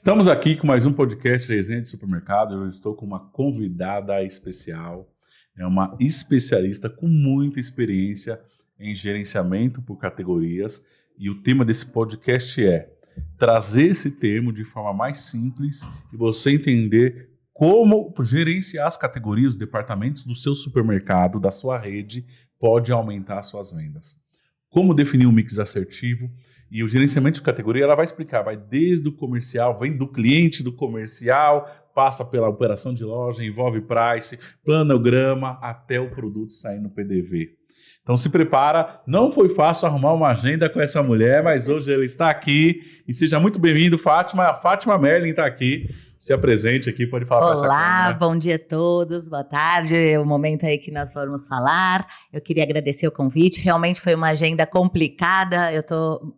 Estamos aqui com mais um podcast Resenha de Supermercado. Eu estou com uma convidada especial, é uma especialista com muita experiência em gerenciamento por categorias, e o tema desse podcast é trazer esse termo de forma mais simples e você entender como gerenciar as categorias, os departamentos do seu supermercado, da sua rede, pode aumentar suas vendas. Como definir um mix assertivo. E o gerenciamento de categoria, ela vai explicar, vai desde o comercial, vem do cliente do comercial, passa pela operação de loja, envolve price, planograma, até o produto sair no PDV. Então se prepara, não foi fácil arrumar uma agenda com essa mulher, mas hoje ela está aqui. E seja muito bem-vindo, Fátima. A Fátima Merlin está aqui. Se apresente aqui, pode falar para essa câmera. Olá, bom dia a todos, boa tarde, é o momento aí que nós vamos falar. Eu queria agradecer o convite, realmente foi uma agenda complicada, eu estou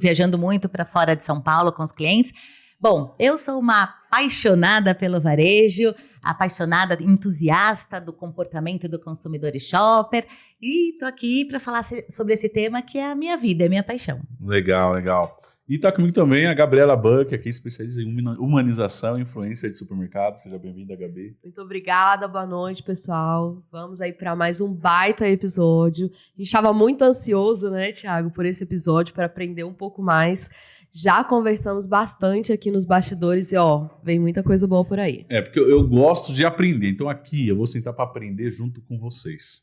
viajando muito para fora de São Paulo com os clientes. Bom, eu sou uma apaixonada pelo varejo, apaixonada, entusiasta do comportamento do consumidor e shopper, e estou aqui para falar sobre esse tema que é a minha vida, é a minha paixão. Legal, legal. E está comigo também a Gabriela Buck, aqui especialista em humanização e influência de supermercado. Seja bem-vinda, Gabi. Muito obrigada, boa noite, pessoal. Vamos aí para mais um baita episódio. A gente estava muito ansioso, né, Thiago, por esse episódio, para aprender um pouco mais. Já conversamos bastante aqui nos bastidores e, vem muita coisa boa por aí. Porque eu gosto de aprender. Então aqui eu vou sentar para aprender junto com vocês.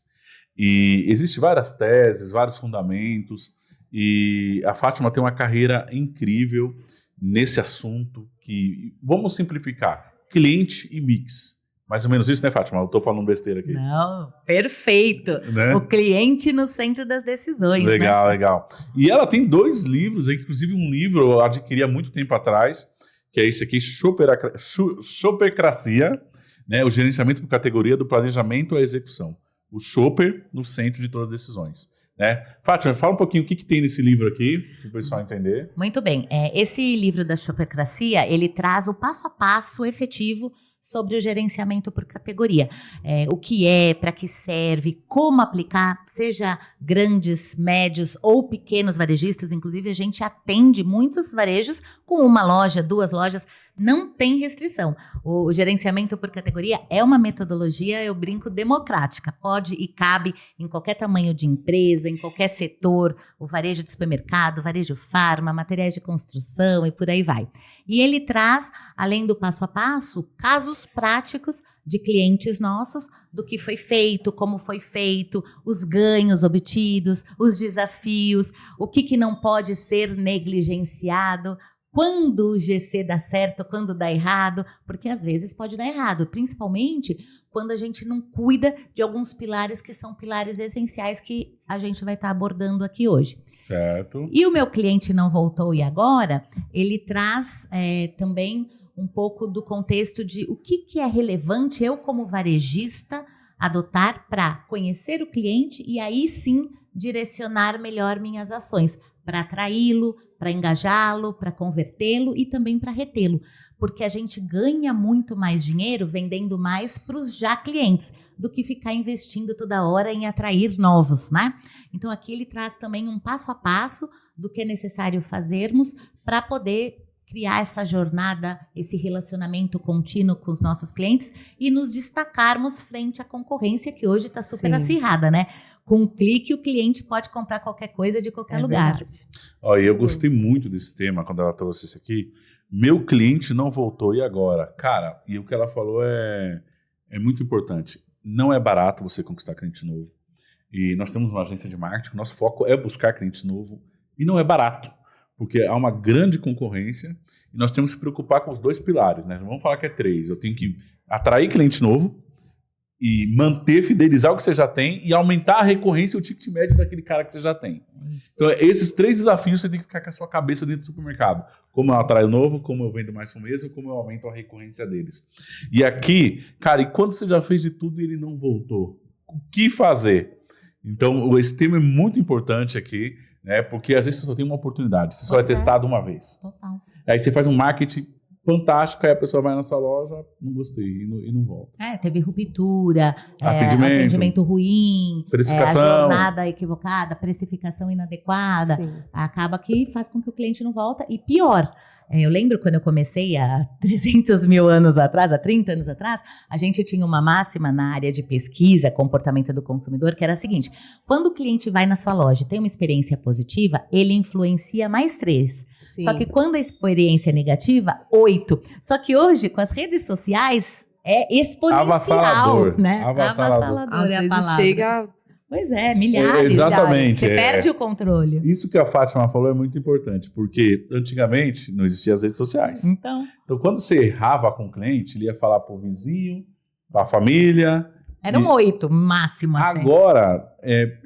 E existem várias teses, vários fundamentos. E a Fátima tem uma carreira incrível nesse assunto que, vamos simplificar, cliente e mix. Mais ou menos isso, né, Fátima? Eu estou falando besteira aqui. Não, perfeito. Né? O cliente no centro das decisões. Legal, né? Legal. E ela tem 2 livros, inclusive um livro eu adquiri há muito tempo atrás, que é esse aqui, Shoppercracia, né, o gerenciamento por categoria do planejamento à execução. O shopper no centro de todas as decisões. Né? Fátima, fala um pouquinho o que tem nesse livro aqui, para o pessoal entender. Muito bem. Esse livro da Shoppercracia, ele traz o passo a passo efetivo sobre o gerenciamento por categoria. O que é, para que serve, como aplicar, seja grandes, médios ou pequenos varejistas. Inclusive, a gente atende muitos varejos com 1 loja, 2 lojas, não tem restrição. O gerenciamento por categoria é uma metodologia, eu brinco, democrática. Pode e cabe em qualquer tamanho de empresa, em qualquer setor, o varejo de supermercado, varejo farma, materiais de construção e por aí vai. E ele traz, além do passo a passo, casos práticos de clientes nossos, do que foi feito, como foi feito, os ganhos obtidos, os desafios, o que não pode ser negligenciado, quando o GC dá certo, quando dá errado, porque às vezes pode dar errado, principalmente quando a gente não cuida de alguns pilares que são pilares essenciais que a gente vai estar abordando aqui hoje. Certo. E o meu cliente não voltou e agora, ele traz também um pouco do contexto de o que é relevante eu como varejista adotar para conhecer o cliente e aí sim direcionar melhor minhas ações para atraí-lo, para engajá-lo, para convertê-lo e também para retê-lo, porque a gente ganha muito mais dinheiro vendendo mais para os já clientes do que ficar investindo toda hora em atrair novos, né? Então aqui ele traz também um passo a passo do que é necessário fazermos para poder criar essa jornada, esse relacionamento contínuo com os nossos clientes e nos destacarmos frente à concorrência que hoje está super acirrada, né? Com um clique, o cliente pode comprar qualquer coisa de qualquer lugar. Olha, eu gostei muito desse tema quando ela trouxe isso aqui. Meu cliente não voltou, e agora? Cara, e o que ela falou é muito importante. Não é barato você conquistar cliente novo. E nós temos uma agência de marketing, nosso foco é buscar cliente novo, e não é barato. Porque há uma grande concorrência e nós temos que se preocupar com os 2 pilares, né? Vamos falar que é 3. Eu tenho que atrair cliente novo e manter, fidelizar o que você já tem e aumentar a recorrência e o ticket médio daquele cara que você já tem. Isso. Então, esses 3 desafios você tem que ficar com a sua cabeça dentro do supermercado. Como eu atraio novo, como eu vendo mais com o mesmo, como eu aumento a recorrência deles. E aqui, cara, e quando você já fez de tudo e ele não voltou? O que fazer? Então, esse tema é muito importante aqui. Né? Porque às vezes você só tem uma oportunidade, você só é testado uma vez. Total. Aí você faz um marketing fantástico, aí a pessoa vai na sua loja, não gostei, e não volta. Teve ruptura, Atendimento ruim, precificação. A jornada equivocada, precificação inadequada. Sim. Acaba que faz com que o cliente não volta. E pior, eu lembro quando eu comecei há 300 mil anos atrás, há 30 anos atrás, a gente tinha uma máxima na área de pesquisa, comportamento do consumidor, que era a seguinte: quando o cliente vai na sua loja e tem uma experiência positiva, ele influencia mais 3. Sim. Só que quando a experiência é negativa, 8. Só que hoje, com as redes sociais, é exponencial, Avassalador. né? Avassalador. Às é a vezes palavra. chega... Pois é, milhares. Exatamente. Você perde o controle. Isso que a Fátima falou é muito importante, porque antigamente não existiam as redes sociais. Então, Quando você errava com o cliente, ele ia falar pro vizinho, pra família. eram 8, máximo. Assim. Agora,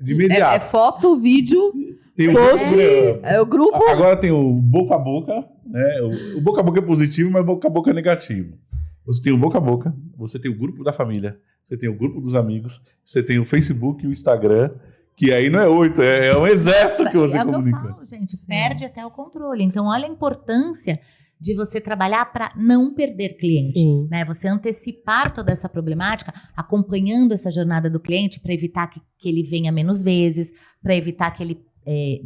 de imediato. É foto, vídeo, Tem post, o grupo. Agora tem o boca a boca, né? O boca a boca é positivo, mas o boca a boca é negativo. Você tem o boca a boca, você tem o grupo da família, você tem o grupo dos amigos, você tem o Facebook e o Instagram, que aí não é 8, é um exército que você comunica. É o que eu falo, gente, perde até o controle. Então, olha a importância de você trabalhar para não perder cliente. Sim. Né? Você antecipar toda essa problemática, acompanhando essa jornada do cliente para evitar que ele venha menos vezes, para evitar que ele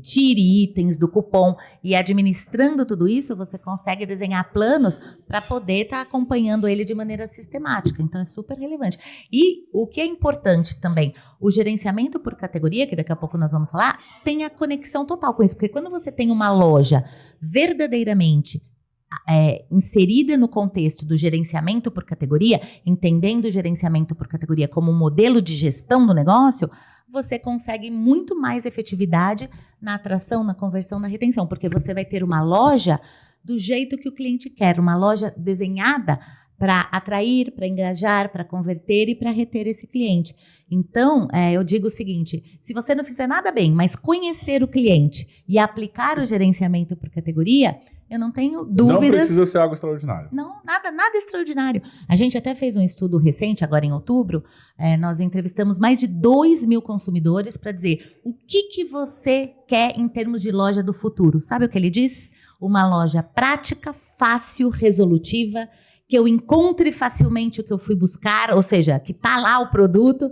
tire itens do cupom, e administrando tudo isso, você consegue desenhar planos para poder estar acompanhando ele de maneira sistemática. Então, é super relevante. E o que é importante também, o gerenciamento por categoria, que daqui a pouco nós vamos falar, tem a conexão total com isso, porque quando você tem uma loja verdadeiramente inserida no contexto do gerenciamento por categoria, entendendo o gerenciamento por categoria como um modelo de gestão do negócio, você consegue muito mais efetividade na atração, na conversão, na retenção, porque você vai ter uma loja do jeito que o cliente quer, uma loja desenhada para atrair, para engajar, para converter e para reter esse cliente. Então, eu digo o seguinte: se você não fizer nada bem, mas conhecer o cliente e aplicar o gerenciamento por categoria, eu não tenho dúvidas. Não precisa ser algo extraordinário. Não, nada extraordinário. A gente até fez um estudo recente, agora em outubro, nós entrevistamos mais de 2.000 consumidores para dizer o que você quer em termos de loja do futuro. Sabe o que ele diz? Uma loja prática, fácil, resolutiva, que eu encontre facilmente o que eu fui buscar, ou seja, que está lá o produto,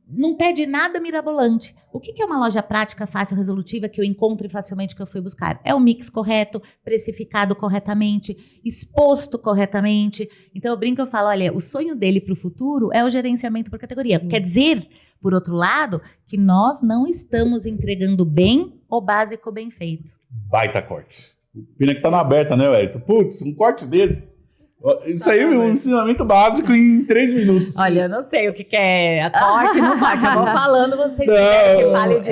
não pede nada mirabolante. O que é uma loja prática, fácil, resolutiva, que eu encontre facilmente o que eu fui buscar? É o mix correto, precificado corretamente, exposto corretamente. Então eu brinco, eu falo, olha, o sonho dele para o futuro é o gerenciamento por categoria. Quer dizer, por outro lado, que nós não estamos entregando bem o básico bem feito. Baita corte. Pena que tá na aberta, né, Wellington? Putz, um corte desse. Isso aí é um ensinamento básico em 3 minutos. Olha, eu não sei o que é a corte, não corte. Eu vou falando, vocês querem que fale de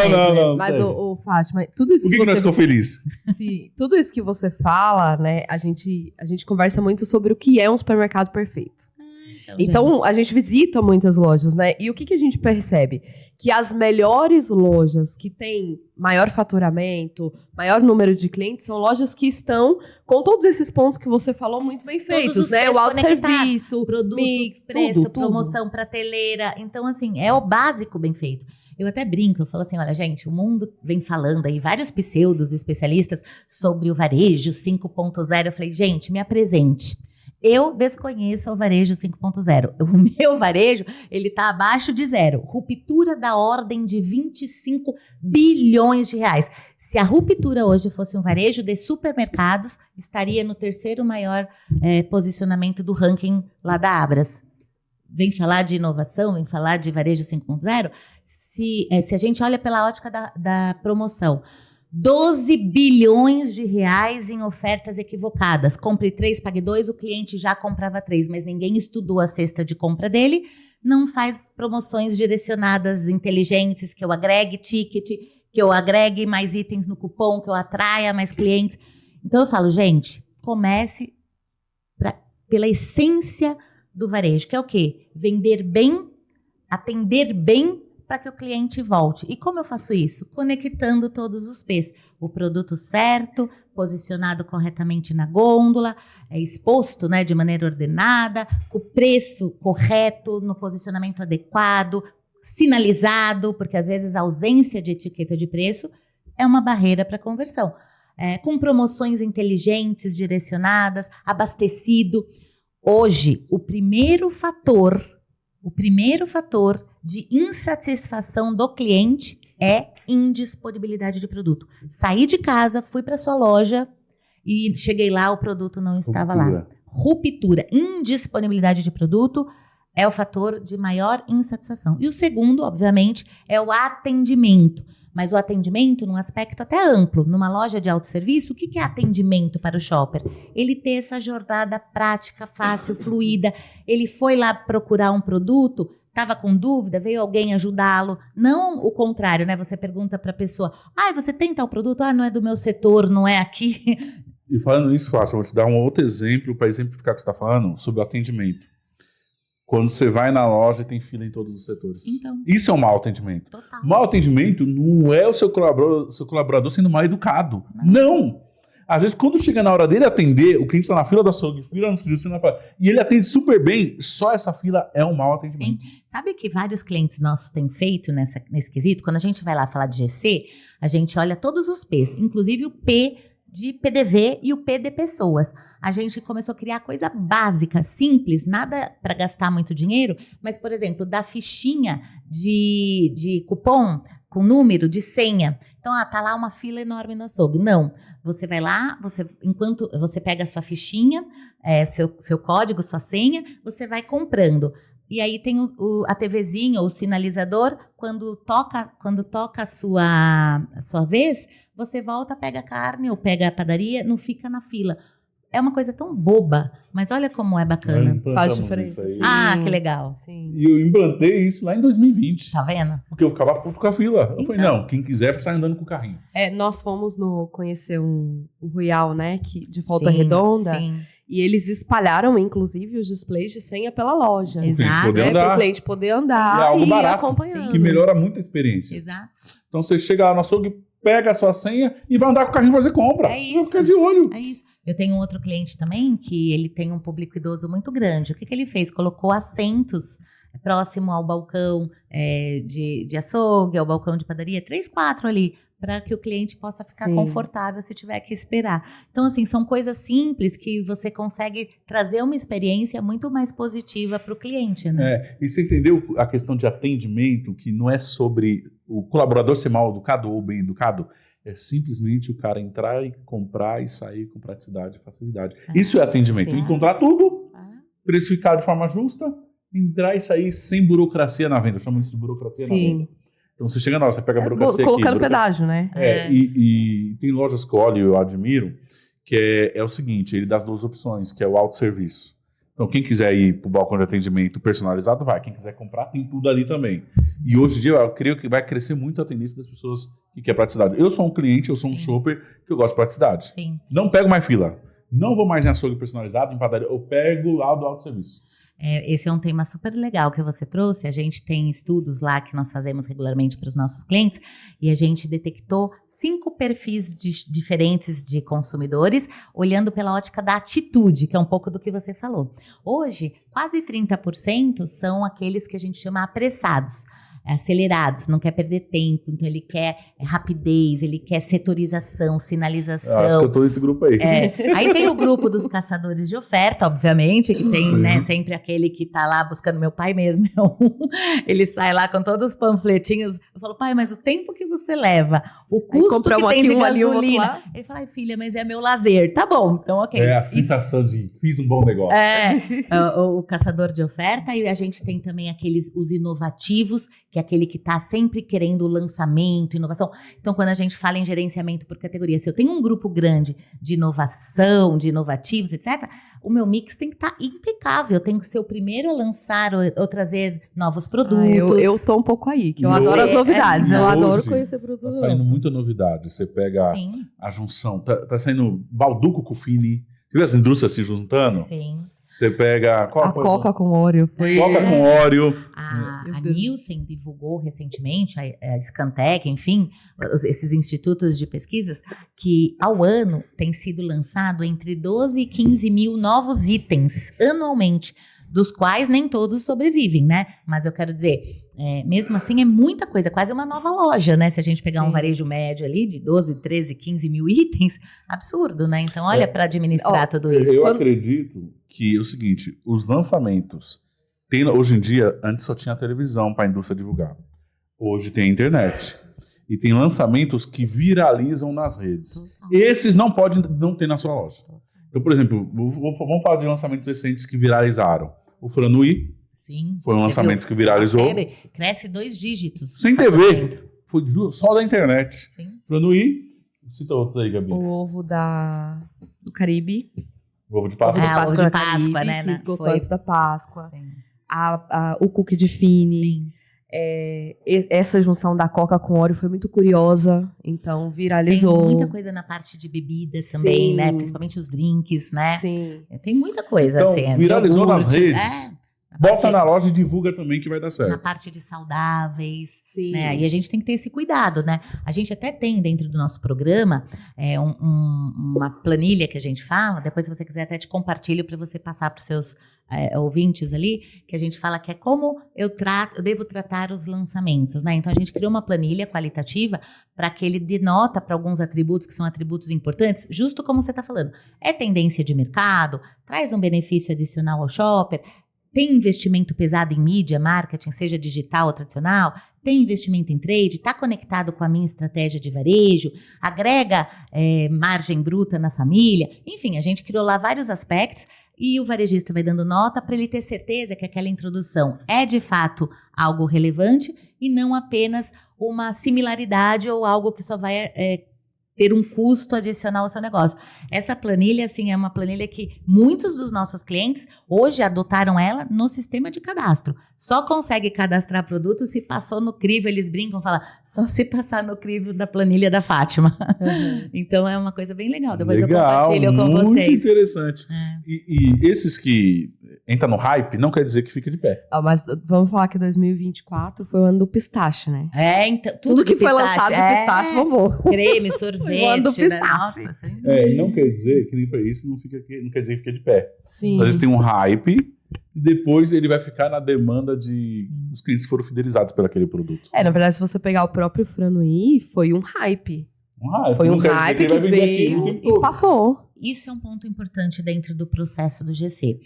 novo. Não. Mas, o Fátima, tudo isso Por que nós ficamos felizes? Sim, tudo isso que você fala, né, a gente conversa muito sobre o que é um supermercado perfeito. Então, a gente visita muitas lojas, né? E o que a gente percebe? Que as melhores lojas que têm maior faturamento, maior número de clientes, são lojas que estão com todos esses pontos que você falou muito bem feitos, né? O autosserviço, produto, mix, preço, tudo. promoção, prateleira. Então, assim, é o básico bem feito. Eu até brinco, eu falo assim, olha, gente, o mundo vem falando aí, vários pseudos especialistas sobre o varejo 5.0. Eu falei, gente, me apresente. Eu desconheço o varejo 5.0. O meu varejo, ele está abaixo de 0. Ruptura da ordem de 25 bilhões de reais. Se a ruptura hoje fosse um varejo de supermercados, estaria no 3º maior posicionamento do ranking lá da Abras. Vem falar de inovação, vem falar de varejo 5.0. Se a gente olha pela ótica da promoção, 12 bilhões de reais em ofertas equivocadas. Compre 3, pague 2, o cliente já comprava 3, mas ninguém estudou a cesta de compra dele, não faz promoções direcionadas inteligentes, que eu agregue ticket, que eu agregue mais itens no cupom, que eu atraia mais clientes. Então eu falo, gente, comece pela essência do varejo, que é o quê? Vender bem, atender bem, para que o cliente volte. E como eu faço isso? Conectando todos os P's. O produto certo, posicionado corretamente na gôndola, exposto, né, de maneira ordenada, com o preço correto, no posicionamento adequado, sinalizado, porque às vezes a ausência de etiqueta de preço é uma barreira para a conversão. com promoções inteligentes, direcionadas, abastecido. Hoje, o primeiro fator de insatisfação do cliente é indisponibilidade de produto. Saí de casa, fui para sua loja e cheguei lá, o produto não estava lá. Ruptura, indisponibilidade de produto é o fator de maior insatisfação. E o segundo, obviamente, é o atendimento. Mas o atendimento num aspecto até amplo. Numa loja de autosserviço, o que é atendimento para o shopper? Ele ter essa jornada prática, fácil, fluida. Ele foi lá procurar um produto, estava com dúvida, veio alguém ajudá-lo. Não o contrário, né? Você pergunta para a pessoa, você tem tal produto? Não é do meu setor, não é aqui. E falando nisso, Fátima, vou te dar um outro exemplo para exemplificar o que você está falando sobre o atendimento. Quando você vai na loja e tem fila em todos os setores. Então, isso é um mau atendimento. Total. Mau atendimento não é o seu colaborador sendo mal educado. Não! Às vezes, quando chega na hora dele atender, o cliente está na fila da açougue, fila no serviço, e ele atende super bem, só essa fila é um mau atendimento. Sim. Sabe que vários clientes nossos têm feito nesse quesito? Quando a gente vai lá falar de GC, a gente olha todos os P's, inclusive o P de PDV e o P de pessoas. A gente começou a criar coisa básica, simples, nada para gastar muito dinheiro, mas, por exemplo, da fichinha de cupom com número de senha. Então, tá lá uma fila enorme no açougue. Não, você vai lá, enquanto você pega a sua fichinha, seu código, sua senha, você vai comprando. E aí tem a TVzinha, o sinalizador, quando toca a sua vez, você volta, pega a carne ou pega a padaria, não fica na fila. É uma coisa tão boba, mas olha como é bacana. Faz diferença. Que legal. Sim. E eu implantei isso lá em 2020. Tá vendo? Porque eu ficava puto com a fila. Eu falei, Então. não, quem quiser sai andando com o carrinho. Nós fomos conhecer o Royal, né, de Volta Redonda. Sim. E eles espalharam, inclusive, os displays de senha pela loja. Exato. Para o cliente poder andar E é algo e barato, acompanhando. que melhora muito a experiência. Exato. Então você chega lá no açougue, pega a sua senha e vai andar com o carrinho fazer compra. É isso. Não fica de olho. É isso. Eu tenho um outro cliente também que ele tem um público idoso muito grande. O que ele fez? Colocou assentos próximo ao balcão de açougue, ao balcão de padaria, 3, 4 ali, para que o cliente possa ficar confortável se tiver que esperar. Então, assim, são coisas simples que você consegue trazer uma experiência muito mais positiva para o cliente, né? E você entendeu a questão de atendimento, que não é sobre o colaborador ser mal educado ou bem educado? É simplesmente o cara entrar e comprar e sair com praticidade e facilidade. Isso é atendimento. Sim. Encontrar tudo, precificar de forma justa, entrar e sair sem burocracia na venda. Eu chamo isso de burocracia na venda. Então você chega na hora, você pega a burocracia colocando pedágio, né? E tem lojas que eu olho e eu admiro, que é o seguinte, ele dá as 2 opções, que é o autosserviço. Então quem quiser ir para o balcão de atendimento personalizado, vai. Quem quiser comprar, tem tudo ali também. E hoje em dia eu creio que vai crescer muito a tendência das pessoas que querem praticidade. Eu sou um cliente, eu sou um shopper que eu gosto de praticidade. Sim. Não pego mais fila. Não vou mais em açougue personalizado, em padaria. Eu pego lá do autosserviço. Esse é um tema super legal que você trouxe. A gente tem estudos lá que nós fazemos regularmente para os nossos clientes e a gente detectou 5 perfis diferentes de consumidores, olhando pela ótica da atitude, que é um pouco do que você falou. Hoje, quase 30% são aqueles que a gente chama apressados. Acelerados, não quer perder tempo, então ele quer rapidez, ele quer setorização, sinalização. Acho que eu tô nesse grupo aí. Aí tem o grupo dos caçadores de oferta, obviamente, que tem, né, sempre aquele que tá lá buscando, meu pai mesmo é ele sai lá com todos os panfletinhos, eu falo, pai, mas o tempo que você leva, o custo que tem de gasolina, ele fala, ai filha, mas é meu lazer, tá bom, então ok. É a sensação de fiz um bom negócio. O caçador de oferta, e a gente tem também os inovativos, que é aquele que está sempre querendo lançamento, inovação. Então, quando a gente fala em gerenciamento por categoria, se eu tenho um grupo grande de inovação, de inovativos, etc., o meu mix tem que estar impecável. Eu tenho que ser o primeiro a lançar ou trazer novos produtos. Eu tô um pouco aí, que eu adoro as novidades. Eu adoro conhecer produtos. Tá saindo muita novidade. Você pega a junção. Tá saindo Balduco com Fini. Você viu as indústrias se juntando? Sim. Você pega... Coca com Oreo. Coca com Oreo. A Nielsen divulgou recentemente, a Scantec, enfim, esses institutos de pesquisas, que ao ano tem sido lançado entre 12 e 15 mil novos itens anualmente, dos quais nem todos sobrevivem, né? Mas eu quero dizer, mesmo assim é muita coisa, quase uma nova loja, né? Se a gente pegar Sim. um varejo médio ali de 12, 13, 15 mil itens, absurdo, né? Então olha para administrar tudo isso. Eu acredito que é o seguinte, os lançamentos, hoje em dia, antes só tinha televisão para a indústria divulgar. Hoje tem a internet. E tem lançamentos que viralizam nas redes. Esses não podem não ter na sua loja. Então, por exemplo, vamos falar de lançamentos recentes que viralizaram. O Franui. Sim. Foi um lançamento que viralizou. A febre cresce 2 dígitos. Sem TV. Foi só da internet. Sim. Franui. Cita outros aí, Gabi. O ovo do Caribe. O ovo de Páscoa. o ovo de da Páscoa, Caribe, né? Que esgotou Foi. antes da Páscoa. Sim. O cookie de Fini. Sim. Essa junção da Coca com Oreo foi muito curiosa. Então, viralizou. Tem muita coisa na parte de bebidas também, Sim. né? Principalmente os drinks, né? Sim. Tem muita coisa, Então, assim. viralizou nas iogurtes, redes. Bota na loja e divulga também que vai dar na certo. parte de saudáveis, Sim. né? E a gente tem que ter esse cuidado, né? A gente até tem dentro do nosso programa uma planilha que a gente fala, depois se você quiser até te compartilho para você passar para os seus ouvintes ali, que a gente fala que é como eu devo tratar os lançamentos, né? Então a gente criou uma planilha qualitativa para que ele denota para alguns atributos que são atributos importantes, justo como você está falando. É tendência de mercado, traz um benefício adicional ao shopper, tem investimento pesado em mídia, marketing, seja digital ou tradicional, tem investimento em trade, está conectado com a minha estratégia de varejo, agrega margem bruta na família. Enfim, a gente criou lá vários aspectos e o varejista vai dando nota para ele ter certeza que aquela introdução é de fato algo relevante e não apenas uma similaridade ou algo que só vai ter um custo adicional ao seu negócio. Essa planilha, assim, é uma planilha que muitos dos nossos clientes hoje adotaram ela no sistema de cadastro. Só consegue cadastrar produto se passou no crivo, eles brincam, falam, só se passar no crivo da planilha da Fátima. Uhum. Então é uma coisa bem legal. Depois Legal, eu compartilho com muito vocês. interessante. E esses que entram no hype, não quer dizer que fica de pé. Mas vamos falar que 2024 foi o ano do pistache, né? Então, Tudo que do foi pistache, lançado de pistache, vamos. creme, sorvete, Foi o ano do né? pistache. Nossa, assim. E não quer dizer que nem foi isso, não quer dizer que fica de pé. Sim. Então, eles têm um hype e depois ele vai ficar na demanda de os clientes que foram fidelizados por aquele produto. Na verdade, se você pegar o próprio Franui, foi um hype. Um hype. Foi um Não quer dizer hype ele que vai vender aquilo o veio tempo e todo. passou. Isso é um ponto importante dentro do processo do GC.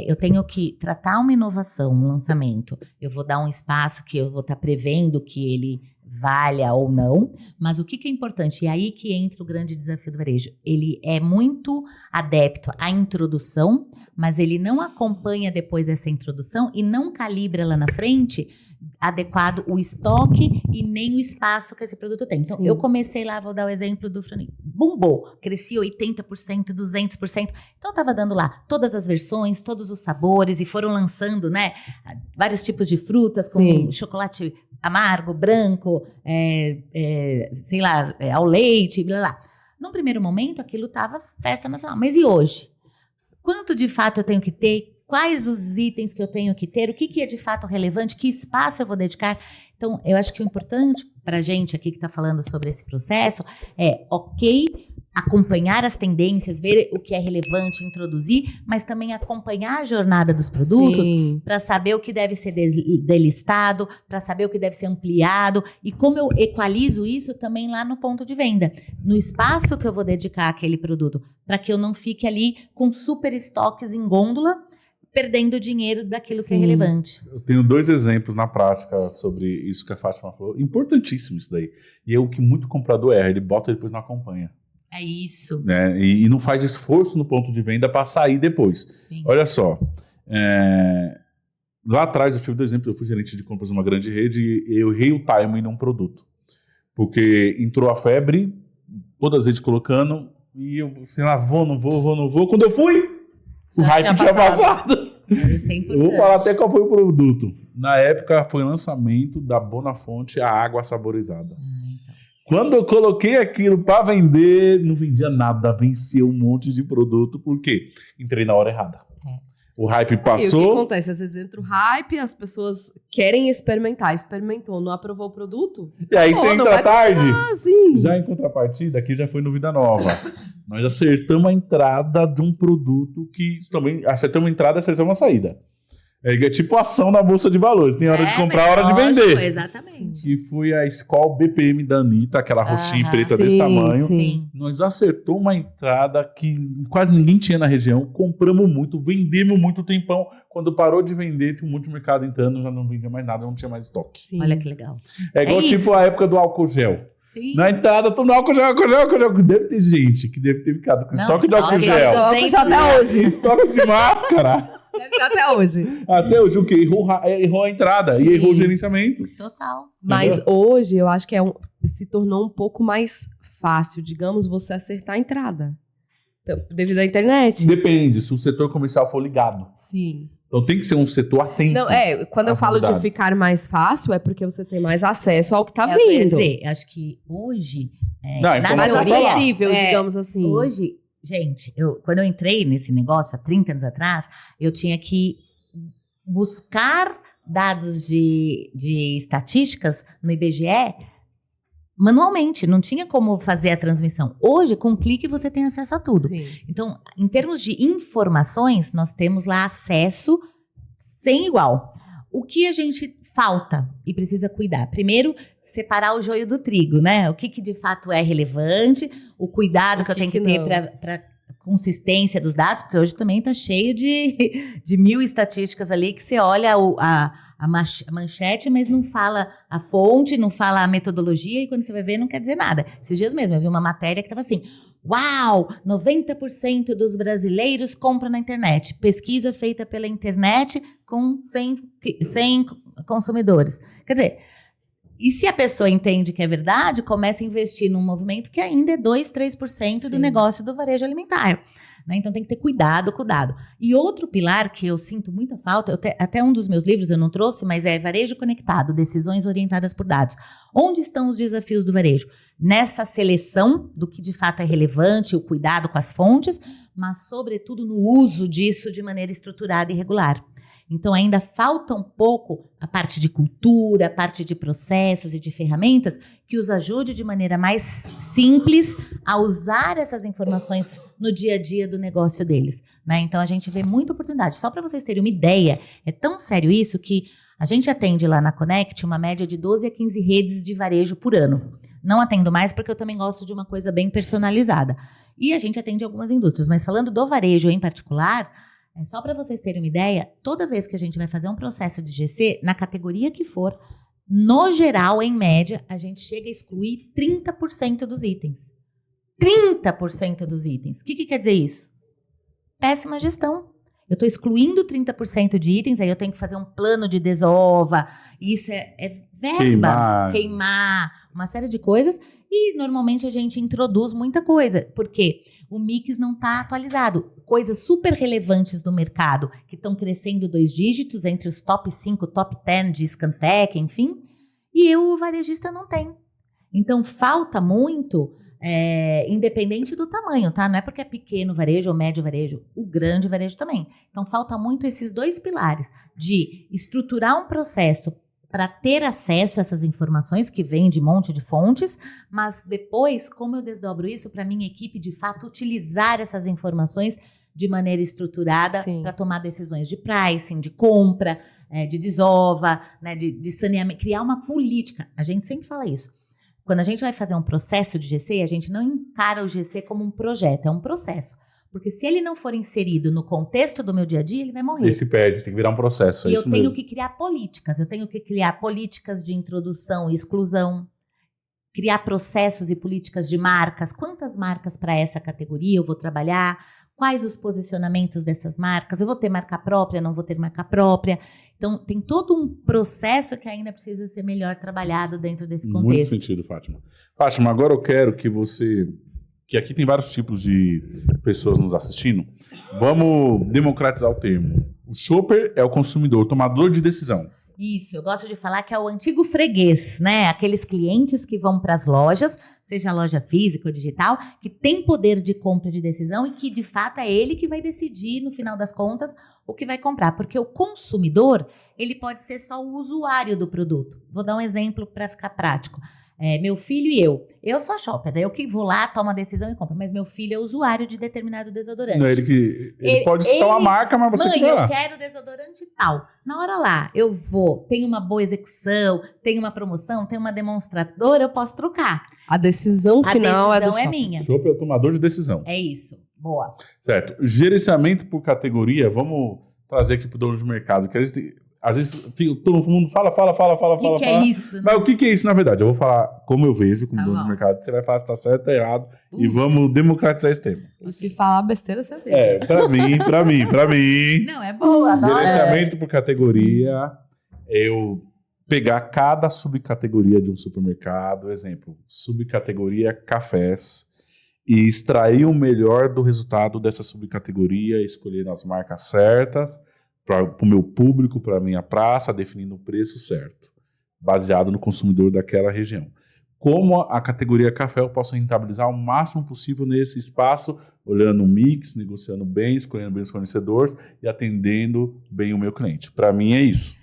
Eu tenho que tratar uma inovação, um lançamento. Eu vou dar um espaço que eu vou estar prevendo que ele valha ou não, mas o que é importante? E aí que entra o grande desafio do varejo. Ele é muito adepto à introdução, mas ele não acompanha depois dessa introdução e não calibra lá na frente adequado o estoque e nem o espaço que esse produto tem. Então, Sim. eu comecei lá, vou dar o exemplo do Franui. Bombou, cresci 80%, 200%. Então, eu estava dando lá todas as versões, todos os sabores e foram lançando, né, vários tipos de frutas, como Sim. chocolate amargo, branco, sei lá, ao leite, blá, blá. Num primeiro momento, aquilo estava festa nacional. Mas e hoje? Quanto de fato eu tenho que ter? Quais os itens que eu tenho que ter? O que é de fato relevante? Que espaço eu vou dedicar? Então, eu acho que o importante para a gente aqui que está falando sobre esse processo é, acompanhar as tendências, ver o que é relevante, introduzir, mas também acompanhar a jornada dos produtos para saber o que deve ser delistado, para saber o que deve ser ampliado e como eu equalizo isso também lá no ponto de venda, no espaço que eu vou dedicar àquele produto, para que eu não fique ali com super estoques em gôndola, perdendo dinheiro daquilo que é relevante. Eu tenho 2 exemplos na prática sobre isso que a Fátima falou. Importantíssimo isso daí. E é o que muito comprador erra, ele bota e depois não acompanha. É isso. Né? E não faz esforço no ponto de venda para sair depois. Sim. Olha só, lá atrás eu tive 2 exemplos, eu fui gerente de compras numa grande rede e eu errei o timing num produto. Porque entrou a febre, todas as redes colocando, e eu, sei lá, não vou. Quando eu fui, o hype tinha passado. Isso é importante. Eu vou falar até qual foi o produto. Na época foi o lançamento da Bonafonte, a água saborizada. Então. Quando eu coloquei aquilo para vender, não vendia nada, venceu um monte de produto. Por quê? Entrei na hora errada. O hype E o que passou. acontece? Às vezes entra o hype, as pessoas querem experimentar. Experimentou, não aprovou o produto? E aí você não entra vai tarde. Ah, sim. Já em contrapartida, aqui já foi novidade nova. Nós acertamos a entrada de um produto que também acertamos a entrada e acertamos a saída. É tipo ação na Bolsa de Valores. Tem hora de comprar, hora de lógico, vender. Exatamente. Que foi a Skol BPM da Anitta, aquela roxinha preta sim, desse tamanho. Sim. Nós acertou uma entrada que quase ninguém tinha na região. Compramos muito, vendemos muito tempão. Quando parou de vender, tinha um monte de mercado entrando, já não vendia mais nada, não tinha mais estoque. Sim. Olha que legal. É igual tipo isso. a época do álcool gel. Sim. Na entrada, todo mundo álcool gel. Deve ter gente que deve ter ficado com estoque de álcool gel. Álcool gel até hoje. Estoque de máscara. Deve ter até hoje. Até hoje, o quê? Errou a entrada Sim. e errou o gerenciamento. Total. Mas hoje eu acho que se tornou um pouco mais fácil, digamos, você acertar a entrada. Devido à internet. Depende, se o setor comercial for ligado. Sim. Então tem que ser um setor atento. Não, quando eu às falo de novidades. ficar mais fácil, é porque você tem mais acesso ao que tá É o que eu ia vindo. dizer, acho que hoje, Não, a na Mais informação teoria, acessível, é, digamos assim. hoje, gente, quando eu entrei nesse negócio, há 30 anos atrás, eu tinha que buscar dados de estatísticas no IBGE manualmente, não tinha como fazer a transmissão. Hoje, com um clique, você tem acesso a tudo. Sim. Então, em termos de informações, nós temos lá acesso sem igual. O que a gente falta e precisa cuidar? Primeiro, separar o joio do trigo, né? O que de fato é relevante, o cuidado que eu tenho que ter para consistência dos dados, porque hoje também está cheio de 1000 estatísticas ali que você olha a manchete, mas não fala a fonte, não fala a metodologia, e quando você vai ver não quer dizer nada. Esses dias mesmo eu vi uma matéria que estava assim: uau, 90% dos brasileiros compram na internet. Pesquisa feita pela internet com 100 consumidores. Quer dizer, e se a pessoa entende que é verdade, começa a investir num movimento que ainda é 2, 3% do Sim. negócio do varejo alimentar. Né? Então tem que ter cuidado com o dado. E outro pilar que eu sinto muita falta, até um dos meus livros eu não trouxe, mas é Varejo Conectado, Decisões Orientadas por Dados. Onde estão os desafios do varejo? Nessa seleção do que de fato é relevante, o cuidado com as fontes, mas sobretudo no uso disso de maneira estruturada e regular. Então ainda falta um pouco a parte de cultura, a parte de processos e de ferramentas que os ajude de maneira mais simples a usar essas informações no dia a dia do negócio deles, né? Então a gente vê muita oportunidade. Só para vocês terem uma ideia, é tão sério isso que a gente atende lá na Connect uma média de 12 a 15 redes de varejo por ano. Não atendo mais porque eu também gosto de uma coisa bem personalizada. E a gente atende algumas indústrias, mas falando do varejo em particular, só para vocês terem uma ideia, toda vez que a gente vai fazer um processo de GC, na categoria que for, no geral, em média, a gente chega a excluir 30% dos itens. 30% dos itens. O que quer dizer isso? Péssima gestão. Eu estou excluindo 30% de itens, aí eu tenho que fazer um plano de desova. Isso é verba, queimar, uma série de coisas. E normalmente a gente introduz muita coisa, porque o mix não está atualizado. Coisas super relevantes do mercado, que estão crescendo 2 dígitos, entre os top 5, top 10 de Scantec, enfim. E o varejista não tem. Então falta muito, independente do tamanho, tá? Não é porque é pequeno varejo ou médio varejo, o grande varejo também. Então falta muito esses 2 pilares, de estruturar um processo para ter acesso a essas informações que vêm de um monte de fontes, mas depois, como eu desdobro isso para minha equipe, de fato, utilizar essas informações de maneira estruturada para tomar decisões de pricing, de compra, de desova, né, de saneamento, criar uma política. A gente sempre fala isso. Quando a gente vai fazer um processo de GC, a gente não encara o GC como um projeto, é um processo. Porque se ele não for inserido no contexto do meu dia a dia, ele vai morrer. Ele se perde, tem que virar um processo. E eu tenho que criar políticas. Eu tenho que criar políticas de introdução e exclusão, criar processos e políticas de marcas. Quantas marcas para essa categoria eu vou trabalhar? Quais os posicionamentos dessas marcas? Eu vou ter marca própria, não vou ter marca própria? Então, tem todo um processo que ainda precisa ser melhor trabalhado dentro desse contexto. Muito sentido, Fátima. Fátima, agora eu quero que você... que aqui tem vários tipos de pessoas nos assistindo, vamos democratizar o termo. O shopper é o consumidor, o tomador de decisão. Isso, eu gosto de falar que é o antigo freguês, né? Aqueles clientes que vão para as lojas, seja loja física ou digital, que tem poder de compra e de decisão e que, de fato, é ele que vai decidir, no final das contas, o que vai comprar. Porque o consumidor, ele pode ser só o usuário do produto. Vou dar um exemplo para ficar prático. Meu filho e eu sou a shopper, eu que vou lá, tomo a decisão e compro, mas meu filho é usuário de determinado desodorante. Não é ele pode citar uma marca, mas você mãe, que vai lá. eu quero desodorante tal. Na hora lá, eu vou, tem uma boa execução, tem uma promoção, tem uma demonstradora, eu posso trocar. A decisão final é do é shopper. minha. Shopper é o tomador de decisão. É isso. Boa. Certo. Gerenciamento por categoria, vamos trazer aqui para o dono de mercado, que às vezes todo mundo fala. O que é isso? Né? Mas o que é isso, na verdade? Eu vou falar como eu vejo, como Tá dono bom. de mercado, você vai falar se está certo ou errado, e vamos democratizar esse tema. E se falar besteira, você vê. Para mim, Não, é boa. gerenciamento por categoria, eu pegar cada subcategoria de um supermercado, exemplo, subcategoria cafés, e extrair o melhor do resultado dessa subcategoria, escolher as marcas certas, para o meu público, para a minha praça, definindo o preço certo, baseado no consumidor daquela região. Como a categoria café eu posso rentabilizar o máximo possível nesse espaço, olhando o mix, negociando bem, escolhendo bem os fornecedores e atendendo bem o meu cliente. Para mim é isso.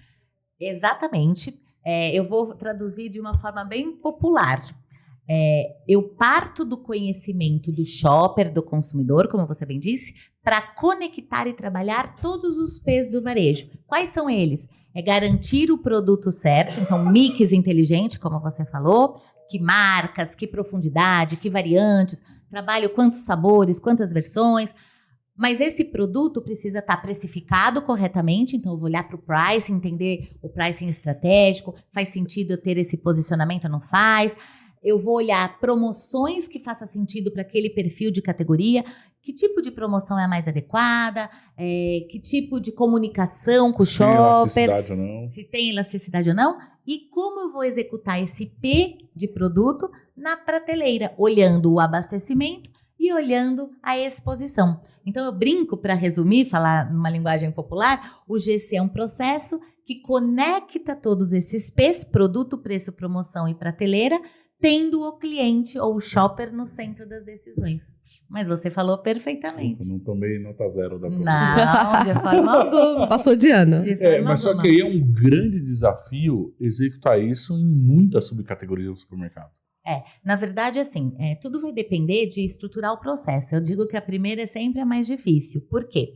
Exatamente. Eu vou traduzir de uma forma bem popular. Eu parto do conhecimento do shopper, do consumidor, como você bem disse, para conectar e trabalhar todos os P's do varejo. Quais são eles? É garantir o produto certo, então mix inteligente, como você falou, que marcas, que profundidade, que variantes, trabalho quantos sabores, quantas versões, mas esse produto precisa estar precificado corretamente, então eu vou olhar para o pricing, entender o pricing estratégico, faz sentido eu ter esse posicionamento ou não faz? Eu vou olhar promoções que façam sentido para aquele perfil de categoria, que tipo de promoção é a mais adequada, que tipo de comunicação com o shopper, se tem elasticidade ou não, e como eu vou executar esse P de produto na prateleira, olhando o abastecimento e olhando a exposição. Então eu brinco, para resumir, falar numa linguagem popular, o GC é um processo que conecta todos esses P's, produto, preço, promoção e prateleira, tendo o cliente ou o shopper no centro das decisões. Mas você falou perfeitamente. Eu não tomei nota zero da professora. Não, de forma alguma. Passou de ano. Mas só que aí é um grande desafio executar isso em muitas subcategorias do supermercado. Na verdade, assim, tudo vai depender de estruturar o processo. Eu digo que a primeira é sempre a mais difícil. Por quê?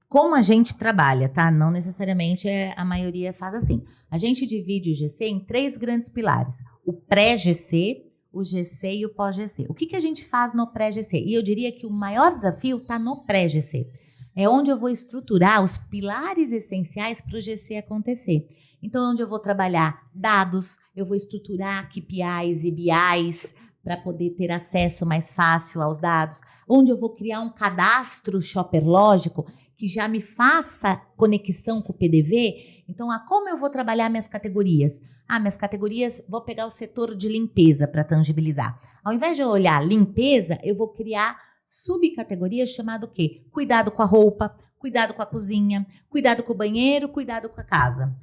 Como a gente trabalha, tá? Não necessariamente a maioria faz assim. A gente divide o GC em 3 grandes pilares. O pré-GC, o GC e o pós-GC. O que a gente faz no pré-GC? E eu diria que o maior desafio está no pré-GC. É onde eu vou estruturar os pilares essenciais para o GC acontecer. Então, onde eu vou trabalhar dados, eu vou estruturar KPIs e BIs para poder ter acesso mais fácil aos dados. Onde eu vou criar um cadastro shopper lógico que já me faça conexão com o PDV. Então, como eu vou trabalhar minhas categorias? Minhas categorias, vou pegar o setor de limpeza para tangibilizar. Ao invés de eu olhar limpeza, eu vou criar subcategorias chamado o quê? Cuidado com a roupa, cuidado com a cozinha, cuidado com o banheiro, cuidado com a casa.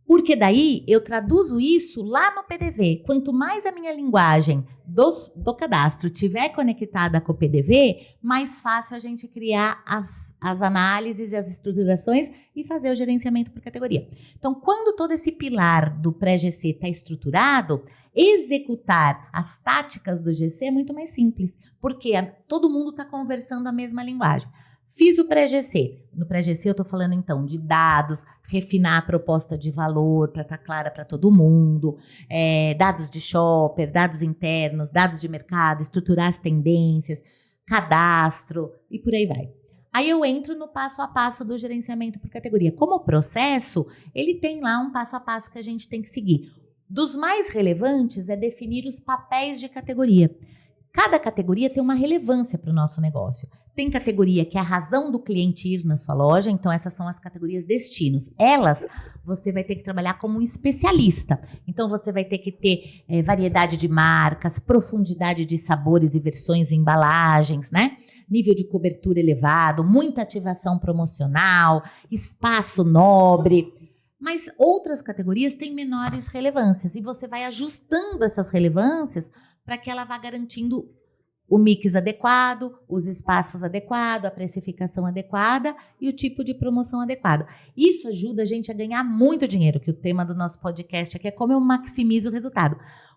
Porque daí eu traduzo isso lá no PDV. Quanto mais a minha linguagem do cadastro estiver conectada com o PDV, mais fácil a gente criar as análises e as estruturações e fazer o gerenciamento por categoria. Então, quando todo esse pilar do pré-GC está estruturado, executar as táticas do GC é muito mais simples, porque todo mundo está conversando a mesma linguagem. Fiz o pré-GC. No pré-GC eu estou falando então de dados, refinar a proposta de valor para estar clara para todo mundo, dados de shopper, dados internos, dados de mercado, estruturar as tendências, cadastro e por aí vai. Aí eu entro no passo a passo do gerenciamento por categoria. Como processo, ele tem lá um passo a passo que a gente tem que seguir. Dos mais relevantes é definir os papéis de categoria. Cada categoria tem uma relevância para o nosso negócio. Tem categoria que é a razão do cliente ir na sua loja, então essas são as categorias destinos. Elas, você vai ter que trabalhar como um especialista. Então você vai ter que ter variedade de marcas, profundidade de sabores e versões e embalagens, né? Nível de cobertura elevado, muita ativação promocional, espaço nobre. Mas outras categorias têm menores relevâncias e você vai ajustando essas relevâncias para que ela vá garantindo o mix adequado, os espaços adequados, a precificação adequada e o tipo de promoção adequado. Isso ajuda a gente a ganhar muito dinheiro, que o tema do nosso podcast aqui é como eu maximizo o resultado.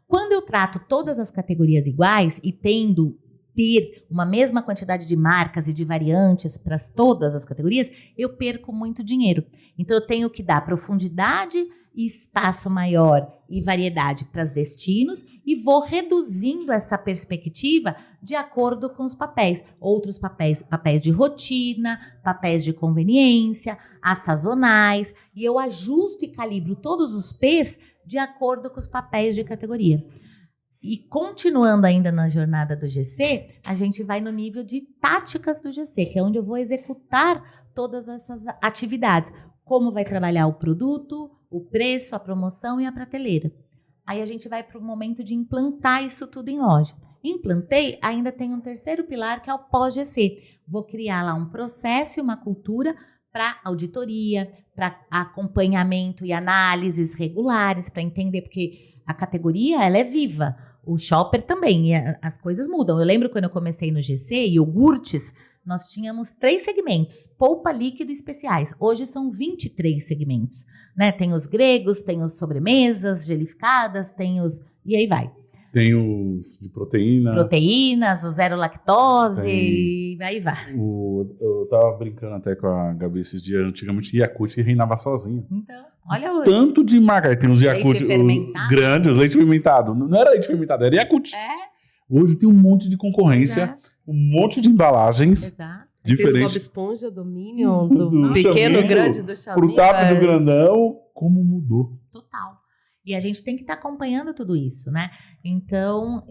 Quando eu trato todas as categorias iguais e tendo ter uma mesma quantidade de marcas e de variantes para todas as categorias, eu perco muito dinheiro. Então, eu tenho que dar profundidade e espaço maior e variedade para os destinos e vou reduzindo essa perspectiva de acordo com os papéis. Outros papéis de rotina, papéis de conveniência, as sazonais, e eu ajusto e calibro todos os P's de acordo com os papéis de categoria. E continuando ainda na jornada do GC, a gente vai no nível de táticas do GC, que é onde eu vou executar todas essas atividades. Como vai trabalhar o produto, o preço, a promoção e a prateleira. Aí a gente vai para o momento de implantar isso tudo em loja. Implantei, ainda tem um terceiro pilar, que é o pós-GC. Vou criar lá um processo e uma cultura para auditoria, para acompanhamento e análises regulares, para entender, porque a categoria ela é viva. O shopper também, e as coisas mudam. Eu lembro quando eu comecei no GC, iogurtes, nós tínhamos 3 segmentos, polpa, líquido e especiais. Hoje são 23 segmentos, né? Tem os gregos, tem os sobremesas gelificadas, tem os... E aí vai. Tem os de proteína. Proteínas, o zero lactose, e aí vai. Eu tava brincando até com a Gabi esses dias, antigamente Yakult reinava sozinho. Então, olha hoje. Tanto de marca, tem uns Yakult grandes, leite fermentado. Não era leite fermentado, era Yakult. Hoje tem um monte de concorrência, um monte de embalagens diferentes. Tem o Bob Esponja, do Minion, do pequeno, Chaminho, grande, do Chaminho. Frutápio do grandão, como mudou. Total. E a gente tem que estar acompanhando tudo isso, né? Então,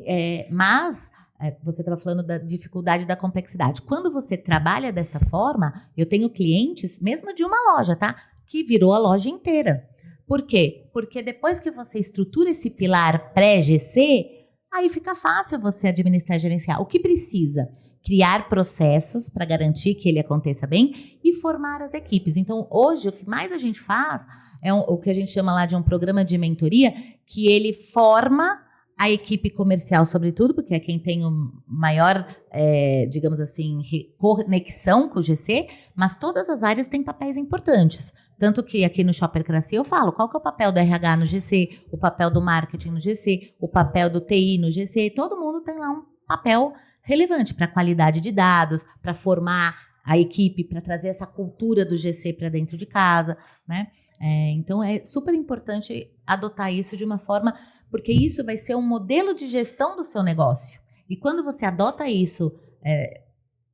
você estava falando da dificuldade da complexidade. Quando você trabalha dessa forma, eu tenho clientes, mesmo de uma loja, tá? Que virou a loja inteira. Por quê? Porque depois que você estrutura esse pilar pré-GC, aí fica fácil você administrar e gerenciar. O que precisa? Criar processos para garantir que ele aconteça bem e formar as equipes. Então, hoje, o que mais a gente faz é o que a gente chama lá de um programa de mentoria, que ele forma a equipe comercial, sobretudo, porque é quem tem o maior, digamos assim, conexão com o GC, mas todas as áreas têm papéis importantes. Tanto que aqui no Shoppercracia eu falo qual que é o papel do RH no GC, o papel do marketing no GC, o papel do TI no GC, todo mundo tem lá um papel relevante para a qualidade de dados, para formar a equipe, para trazer essa cultura do GC para dentro de casa, né? Então, é super importante adotar isso de uma forma, porque isso vai ser um modelo de gestão do seu negócio. E quando você adota isso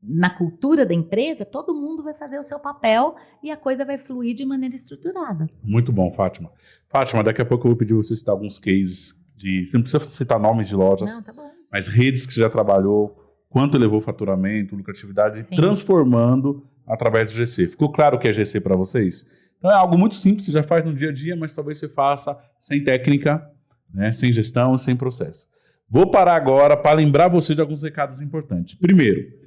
na cultura da empresa, todo mundo vai fazer o seu papel e a coisa vai fluir de maneira estruturada. Muito bom, Fátima. Fátima, daqui a pouco eu vou pedir você citar alguns cases você não precisa citar nomes de lojas, não, tá bom, mas redes que você já trabalhou, quanto levou o faturamento, lucratividade, transformando através do GC. Ficou claro o que é GC para vocês? Então é algo muito simples, você já faz no dia a dia, mas talvez você faça sem técnica, né, sem gestão, sem processo. Vou parar agora para lembrar você de alguns recados importantes. Primeiro,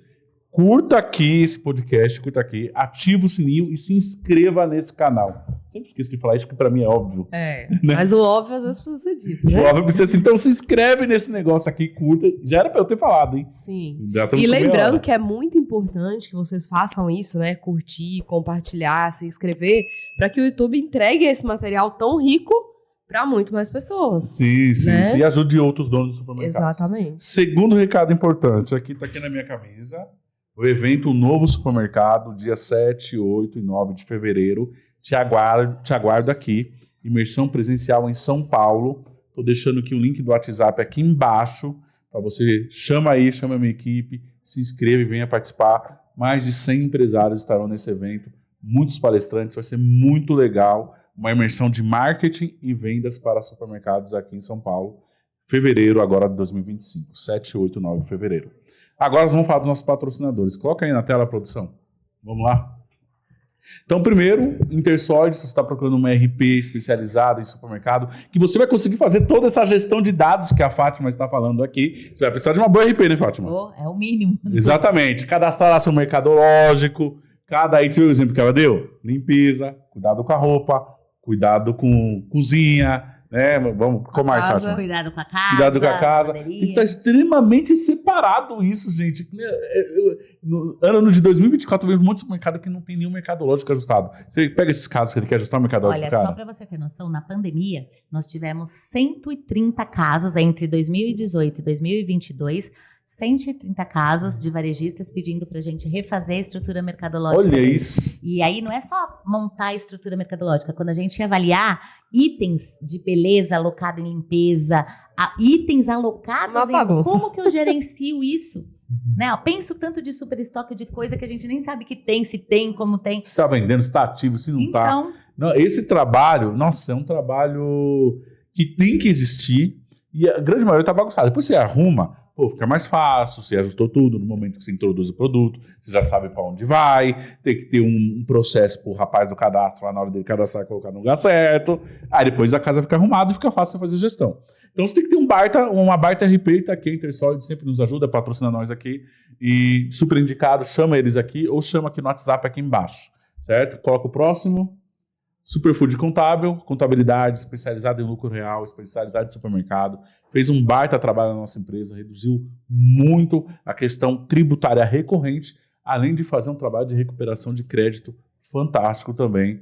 curta aqui esse podcast, curta aqui, ativa o sininho e se inscreva nesse canal. Sempre esqueço de falar isso, que para mim é óbvio. Né? Mas o óbvio às vezes precisa ser dito, né? O óbvio precisa ser. Então se inscreve nesse negócio aqui, curta. Já era para eu ter falado, hein? Sim. E lembrando que é muito importante que vocês façam isso, né? Curtir, compartilhar, se inscrever, para que o YouTube entregue esse material tão rico para muito mais pessoas. Sim, né? E ajude outros donos do supermercado. Exatamente. Segundo recado importante, tá aqui na minha camisa, o evento Novo Supermercado, dia 7, 8 e 9 de fevereiro. Te aguardo aqui. Imersão presencial em São Paulo. Estou deixando aqui o link do WhatsApp aqui embaixo, para você chama a minha equipe, se inscreva e venha participar. Mais de 100 empresários estarão nesse evento, muitos palestrantes, vai ser muito legal. Uma imersão de marketing e vendas para supermercados aqui em São Paulo. Fevereiro agora de 2025, 7, 8 e 9 de fevereiro. Agora vamos falar dos nossos patrocinadores. Coloca aí na tela a produção. Vamos lá? Então, primeiro, Intersoid, se você está procurando uma RP especializada em supermercado, que você vai conseguir fazer toda essa gestão de dados que a Fátima está falando aqui. Você vai precisar de uma boa RP, né, Fátima? É o mínimo. Exatamente. Cadastrar lá seu mercadológico, aí você viu o exemplo que ela deu? Limpeza, cuidado com a roupa, cuidado com cozinha, né? Vamos, como mais, casa. Fátima? Cuidado com a casa. Cuidado com a casa. lavanderia. Tem que estar extremamente separado isso, gente. No ano de 2024, eu vejo um monte de supermercado que não tem nenhum mercadológico ajustado. Você pega esses casos que ele quer ajustar o mercadológico, Olha, cara. só para você ter noção, na pandemia, nós tivemos 130 casos entre 2018 e 2022, 130 casos de varejistas pedindo para a gente refazer a estrutura mercadológica. Olha deles. isso. E aí não é só montar a estrutura mercadológica, quando a gente ia avaliar itens de beleza alocado em limpeza, itens alocados Uma bagunça. como que eu gerencio isso? Né? Eu penso tanto de super estoque de coisa que a gente nem sabe que tem, se tem, como tem. Se está vendendo, se está ativo, se não está. Então, Não, esse trabalho, nossa, é um trabalho que tem que existir e a grande maioria está bagunçado. Depois você arruma, pô, fica mais fácil, você ajustou tudo no momento que você introduz o produto, você já sabe para onde vai, tem que ter um processo para o rapaz do cadastro lá na hora dele cadastrar e colocar no lugar certo. Aí depois a casa fica arrumada e fica fácil você fazer gestão. Então você tem que ter uma baita RP, tá aqui, a Intersolid sempre nos ajuda, patrocina nós aqui, e super indicado, chama eles aqui ou chama aqui no WhatsApp aqui embaixo, certo? Coloca o próximo. Superfood Contábil, contabilidade especializada em lucro real, especializada em supermercado, fez um baita trabalho na nossa empresa, reduziu muito a questão tributária recorrente, além de fazer um trabalho de recuperação de crédito fantástico também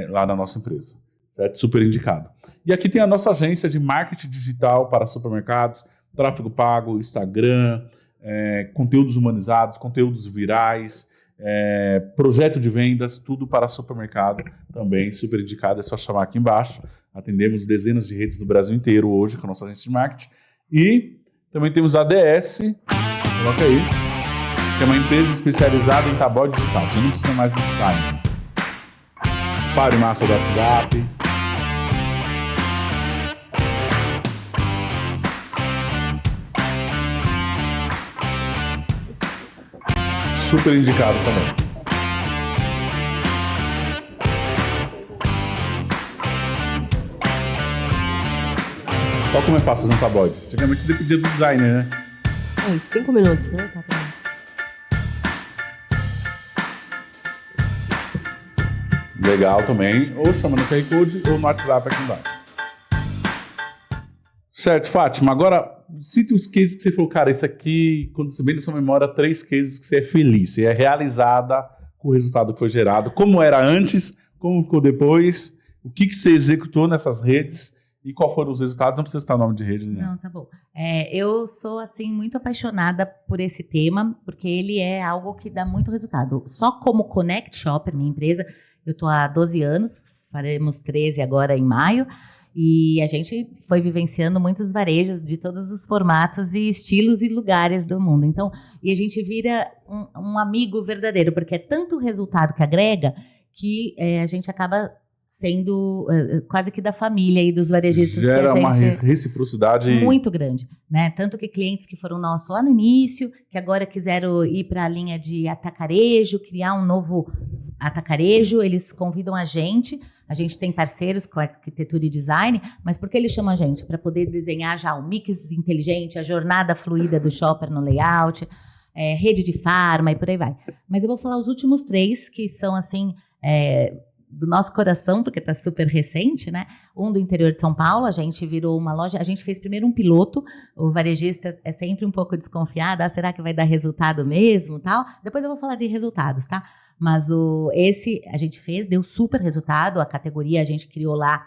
lá na nossa empresa. Certo? Super indicado. E aqui tem a nossa agência de marketing digital para supermercados, tráfego pago, Instagram, conteúdos humanizados, conteúdos virais, projeto de vendas, tudo para supermercado, também super indicado, é só chamar aqui embaixo. Atendemos dezenas de redes no Brasil inteiro hoje com a nossa agência de marketing. E também temos a ADS, coloca aí, que é uma empresa especializada em tabloide digital. Você não precisa mais do design. Disparo em massa do WhatsApp. Super indicado também. Olha como é fácil fazer um tabloide. Antigamente você dependia do designer, né? Uns 5 minutos, né? Tá bom. Legal também. Ou chama no QR Code ou no WhatsApp aqui embaixo. Certo, Fátima. Agora, cite os cases que você falou, cara, isso aqui, quando você vem na sua memória, 3 cases que você é feliz, você é realizada com o resultado que foi gerado, como era antes, como ficou depois, o que você executou nessas redes e qual foram os resultados. Não precisa citar o nome de rede, né? Não, tá bom. Eu sou, assim, muito apaixonada por esse tema, porque ele é algo que dá muito resultado. Só como Connect Shopper, minha empresa, eu tô há 12 anos, faremos 13 agora em maio, e a gente foi vivenciando muitos varejos de todos os formatos e estilos e lugares do mundo. Então, e a gente vira um amigo verdadeiro, porque é tanto resultado que agrega que a gente acaba sendo quase que da família e dos varejistas. Gera que a gente, uma reciprocidade muito grande, né? Tanto que clientes que foram nossos lá no início, que agora quiseram ir para a linha de atacarejo, criar um novo atacarejo, eles convidam a gente tem parceiros com arquitetura e design, mas por que eles chamam a gente? Para poder desenhar já o mix inteligente, a jornada fluida do shopper no layout, rede de farma e por aí vai. Mas eu vou falar os últimos 3, que são assim... do nosso coração, porque está super recente, né? Um do interior de São Paulo, a gente virou uma loja, a gente fez primeiro um piloto, o varejista é sempre um pouco desconfiado, será que vai dar resultado mesmo, tal? Depois eu vou falar de resultados, tá? Mas esse a gente fez, deu super resultado, a categoria a gente criou lá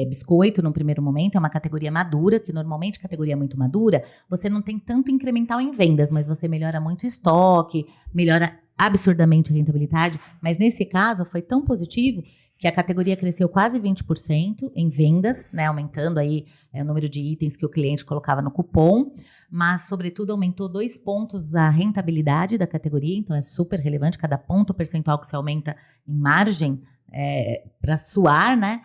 biscoito no primeiro momento, é uma categoria madura, que normalmente categoria muito madura, você não tem tanto incremental em vendas, mas você melhora muito o estoque, melhora absurdamente a rentabilidade, mas nesse caso foi tão positivo que a categoria cresceu quase 20% em vendas, né, aumentando aí o número de itens que o cliente colocava no cupom, mas sobretudo aumentou 2 pontos a rentabilidade da categoria, então é super relevante, cada ponto percentual que você aumenta em margem para suar, né,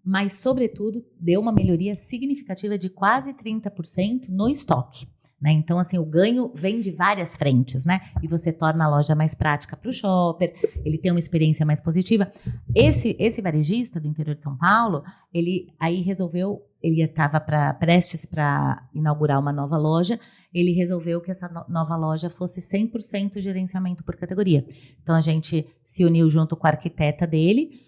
mas sobretudo deu uma melhoria significativa de quase 30% no estoque. Né? Então, assim, o ganho vem de várias frentes, né? E você torna a loja mais prática para o shopper, ele tem uma experiência mais positiva. Esse varejista do interior de São Paulo, ele aí resolveu, ele estava prestes para inaugurar uma nova loja, ele resolveu que essa nova loja fosse 100% gerenciamento por categoria. Então, a gente se uniu junto com a arquiteta dele,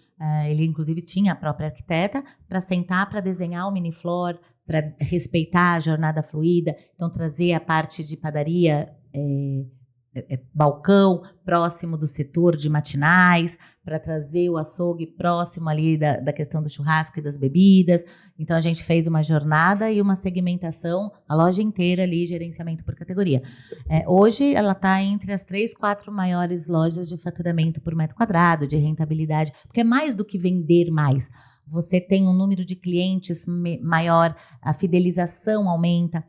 ele inclusive tinha a própria arquiteta, para sentar, para desenhar o mini floor, para respeitar a jornada fluida, então trazer a parte de padaria, balcão próximo do setor de matinais, para trazer o açougue próximo ali da questão do churrasco e das bebidas. Então a gente fez uma jornada e uma segmentação, a loja inteira ali, gerenciamento por categoria. Hoje ela está entre as 3, 4 maiores lojas de faturamento por metro quadrado, de rentabilidade, porque é mais do que vender mais. Você tem um número de clientes maior, a fidelização aumenta.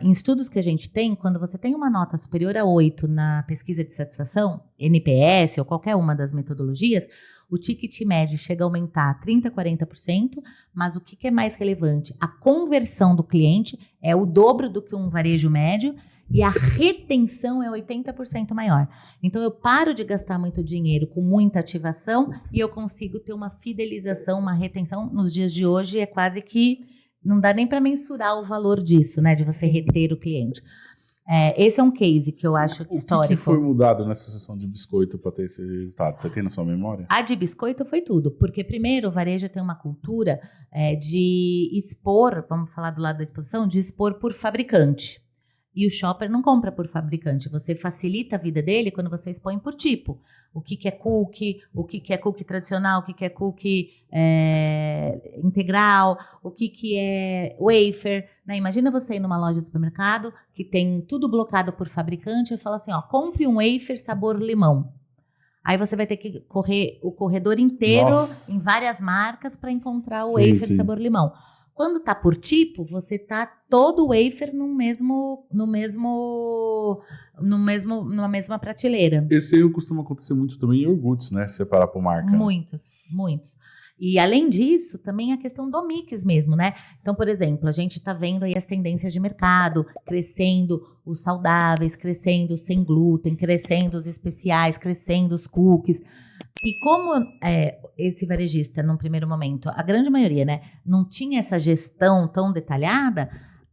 Em estudos que a gente tem, quando você tem uma nota superior a 8 na pesquisa de satisfação, NPS ou qualquer uma das metodologias, o ticket médio chega a aumentar 30%, 40%, mas o que é mais relevante? A conversão do cliente é o dobro do que um varejo médio e a retenção é 80% maior. Então, eu paro de gastar muito dinheiro com muita ativação e eu consigo ter uma fidelização, uma retenção. Nos dias de hoje, é quase que não dá nem para mensurar o valor disso, né? De você reter o cliente. Esse é um case que eu acho histórico. O que foi mudado nessa sessão de biscoito para ter esse resultado? Você tem na sua memória? A de biscoito foi tudo. Porque, primeiro, o varejo tem uma cultura de expor, vamos falar do lado da exposição, de expor por fabricante. E o shopper não compra por fabricante. Você facilita a vida dele quando você expõe por tipo. O que é cookie, o que é cookie tradicional, o que é cookie integral, o que é wafer. Né? Imagina você ir numa loja de supermercado que tem tudo blocado por fabricante e fala assim, compre um wafer sabor limão. Aí você vai ter que correr o corredor inteiro em várias marcas para encontrar o wafer sabor limão. Quando tá por tipo, você tá todo o wafer numa mesma prateleira. Esse erro costuma acontecer muito também em iogurtes, né? Separar por marca. Muitos. E além disso, também a questão do mix mesmo, né? Então, por exemplo, a gente tá vendo aí as tendências de mercado, crescendo os saudáveis, crescendo sem glúten, crescendo os especiais, crescendo os cookies. E como esse varejista, num primeiro momento, a grande maioria, né, não tinha essa gestão tão detalhada,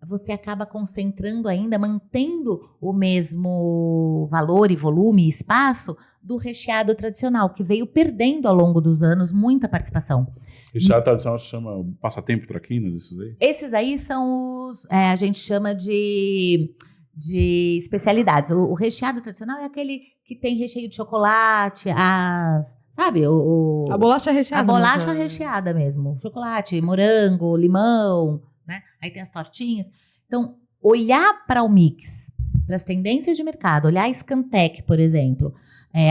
você acaba concentrando ainda, mantendo o mesmo valor e volume e espaço do recheado tradicional, que veio perdendo ao longo dos anos muita participação. Recheado tradicional se chama passatempo traquinas, esses aí? Esses aí são os, a gente chama de especialidades. O recheado tradicional é aquele que tem recheio de chocolate, sabe? A bolacha recheada. A bolacha recheada mesmo. Chocolate, morango, limão, né? Aí tem as tortinhas. Então, olhar para o mix, para as tendências de mercado, olhar a Scantec, por exemplo,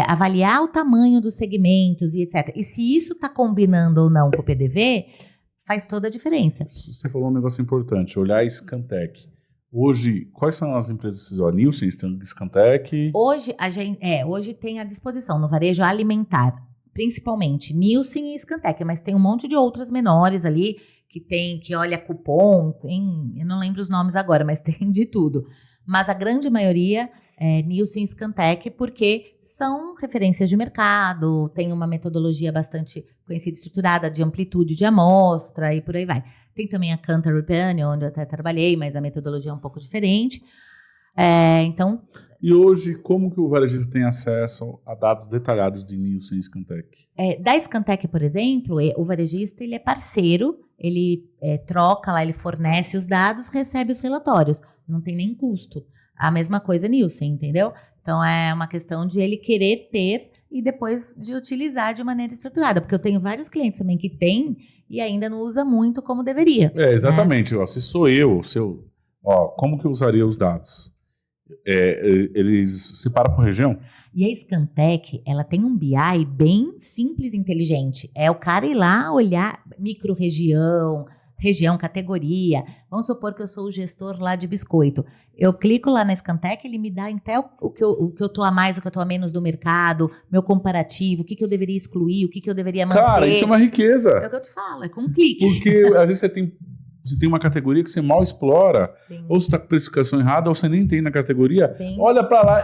avaliar o tamanho dos segmentos e etc. E se isso está combinando ou não com o PDV, faz toda a diferença. Você falou um negócio importante, olhar a Scantec. Hoje, quais são as empresas que vocês olham? Nielsen, Scantec? Hoje tem à disposição no varejo alimentar, principalmente Nielsen e Scantec, mas tem um monte de outras menores ali que olha cupom, eu não lembro os nomes agora, mas tem de tudo. Mas a grande maioria é Nielsen e Scantec, porque são referências de mercado, tem uma metodologia bastante conhecida e estruturada de amplitude de amostra e por aí vai. Tem também a Kantar Revenue, onde eu até trabalhei, mas a metodologia é um pouco diferente. E hoje, como que o varejista tem acesso a dados detalhados de Nielsen e Scantec? Da Scantec, por exemplo, o varejista ele é parceiro, ele troca lá, ele fornece os dados, recebe os relatórios. Não tem nem custo. A mesma coisa Nielsen, entendeu? Então, é uma questão de ele querer ter e depois de utilizar de maneira estruturada. Porque eu tenho vários clientes também que têm e ainda não usa muito como deveria. Exatamente. Né? Se sou eu, como que eu usaria os dados? Eles separam por região? E a Scantec, ela tem um BI bem simples e inteligente. É o cara ir lá olhar micro-região, região, categoria. Vamos supor que eu sou o gestor lá de biscoito. Eu clico lá na Scantec, ele me dá até o que eu tô a mais, o que eu tô a menos do mercado, meu comparativo, o que eu deveria excluir, o que eu deveria manter. Cara, isso é uma riqueza. É o que eu te falo, é com um clique. Porque às vezes você tem uma categoria que você mal explora, Sim. ou você está com precificação errada, ou você nem tem na categoria. Sim. Olha para lá,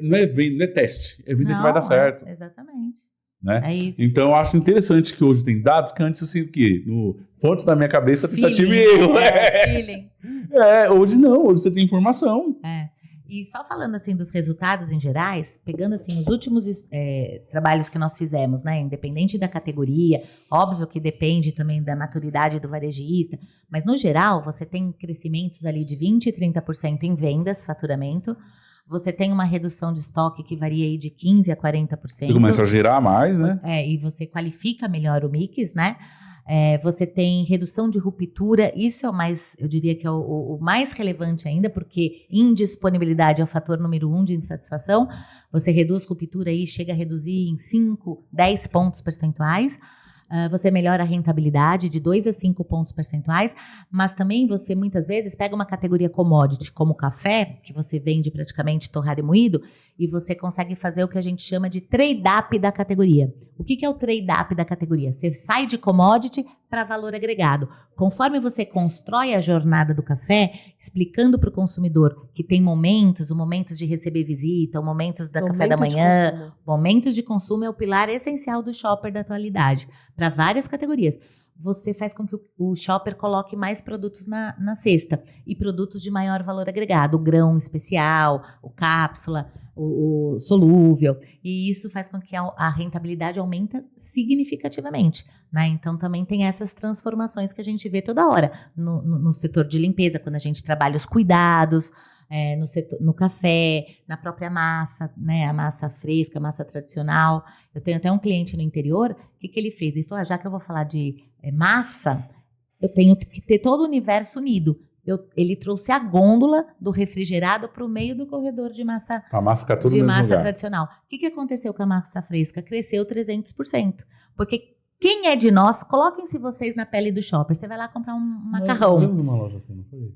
não é teste, é venda que vai dar certo. Exatamente. Né? É isso. Então eu acho interessante que hoje tem dados que antes assim, o quê? No fontes da minha cabeça, tentativa e erro. Feeling. Hoje não, hoje você tem informação. E só falando assim dos resultados em gerais, pegando assim os últimos trabalhos que nós fizemos, né, independente da categoria, óbvio que depende também da maturidade do varejista, mas no geral você tem crescimentos ali de 20% e 30% em vendas, faturamento, você tem uma redução de estoque que varia aí de 15% a 40%. Você começa a girar mais, né? E você qualifica melhor o mix, né? Você tem redução de ruptura, isso é o mais, eu diria que é o mais relevante ainda, porque indisponibilidade é o fator número 1 de insatisfação. Você reduz ruptura aí, chega a reduzir em 5, 10 pontos percentuais. Você melhora a rentabilidade de 2 a 5 pontos percentuais, mas também você muitas vezes pega uma categoria commodity como o café, que você vende praticamente torrado e moído, e você consegue fazer o que a gente chama de trade-up da categoria. O que é o trade-up da categoria? Você sai de commodity para valor agregado. Conforme você constrói a jornada do café, explicando para o consumidor que tem momentos de receber visita, momentos da café da manhã, momentos de consumo é o pilar essencial do shopper da atualidade, para várias categorias. Você faz com que o shopper coloque mais produtos na cesta e produtos de maior valor agregado, o grão especial, o cápsula, o solúvel, e isso faz com que a rentabilidade aumenta significativamente, né? Então também tem essas transformações que a gente vê toda hora no setor de limpeza, quando a gente trabalha os cuidados, no café, na própria massa, né? A massa fresca, a massa tradicional. Eu tenho até um cliente no interior, o que ele fez? Ele falou, já que eu vou falar de massa, eu tenho que ter todo o universo unido. Ele trouxe a gôndola do refrigerado para o meio do corredor de massa, tradicional. O que aconteceu com a massa fresca? Cresceu 300%. Porque quem é de nós, coloquem-se vocês na pele do shopper. Você vai lá comprar um macarrão. Nós vimos uma loja assim, não foi?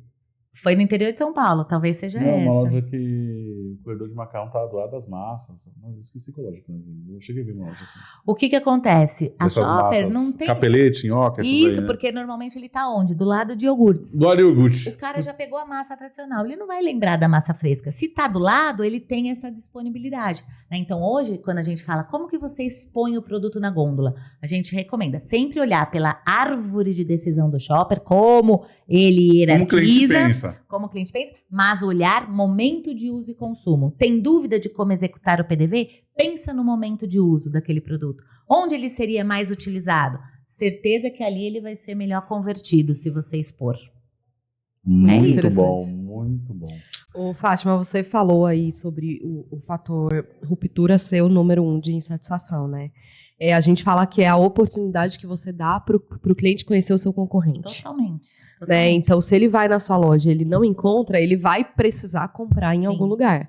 Foi no interior de São Paulo, talvez seja essa. Uma loja que o corredor de macarrão estava do lado das massas. Não, eu esqueci qual loja. Eu cheguei a ver uma loja assim. O que acontece? A shopper não tem... Capelete, nhoque, isso, daí, né? Porque normalmente ele está onde? Do lado de iogurtes. Do lado de iogurte. O cara já pegou a massa tradicional, ele não vai lembrar da massa fresca. Se está do lado, ele tem essa disponibilidade, né? Então hoje, quando a gente fala como que você expõe o produto na gôndola, a gente recomenda sempre olhar pela árvore de decisão do shopper, como ele hierarquiza, como o cliente pensa, mas olhar momento de uso e consumo. Tem dúvida de como executar o PDV? Pensa no momento de uso daquele produto. Onde ele seria mais utilizado? Certeza que ali ele vai ser melhor convertido se você expor. Muito bom, muito bom. Ô, Fátima, você falou aí sobre o fator ruptura ser o número 1 de insatisfação, né? A gente fala que é a oportunidade que você dá para o cliente conhecer o seu concorrente. Totalmente. Né? Então, se ele vai na sua loja e ele não encontra, ele vai precisar comprar em algum lugar.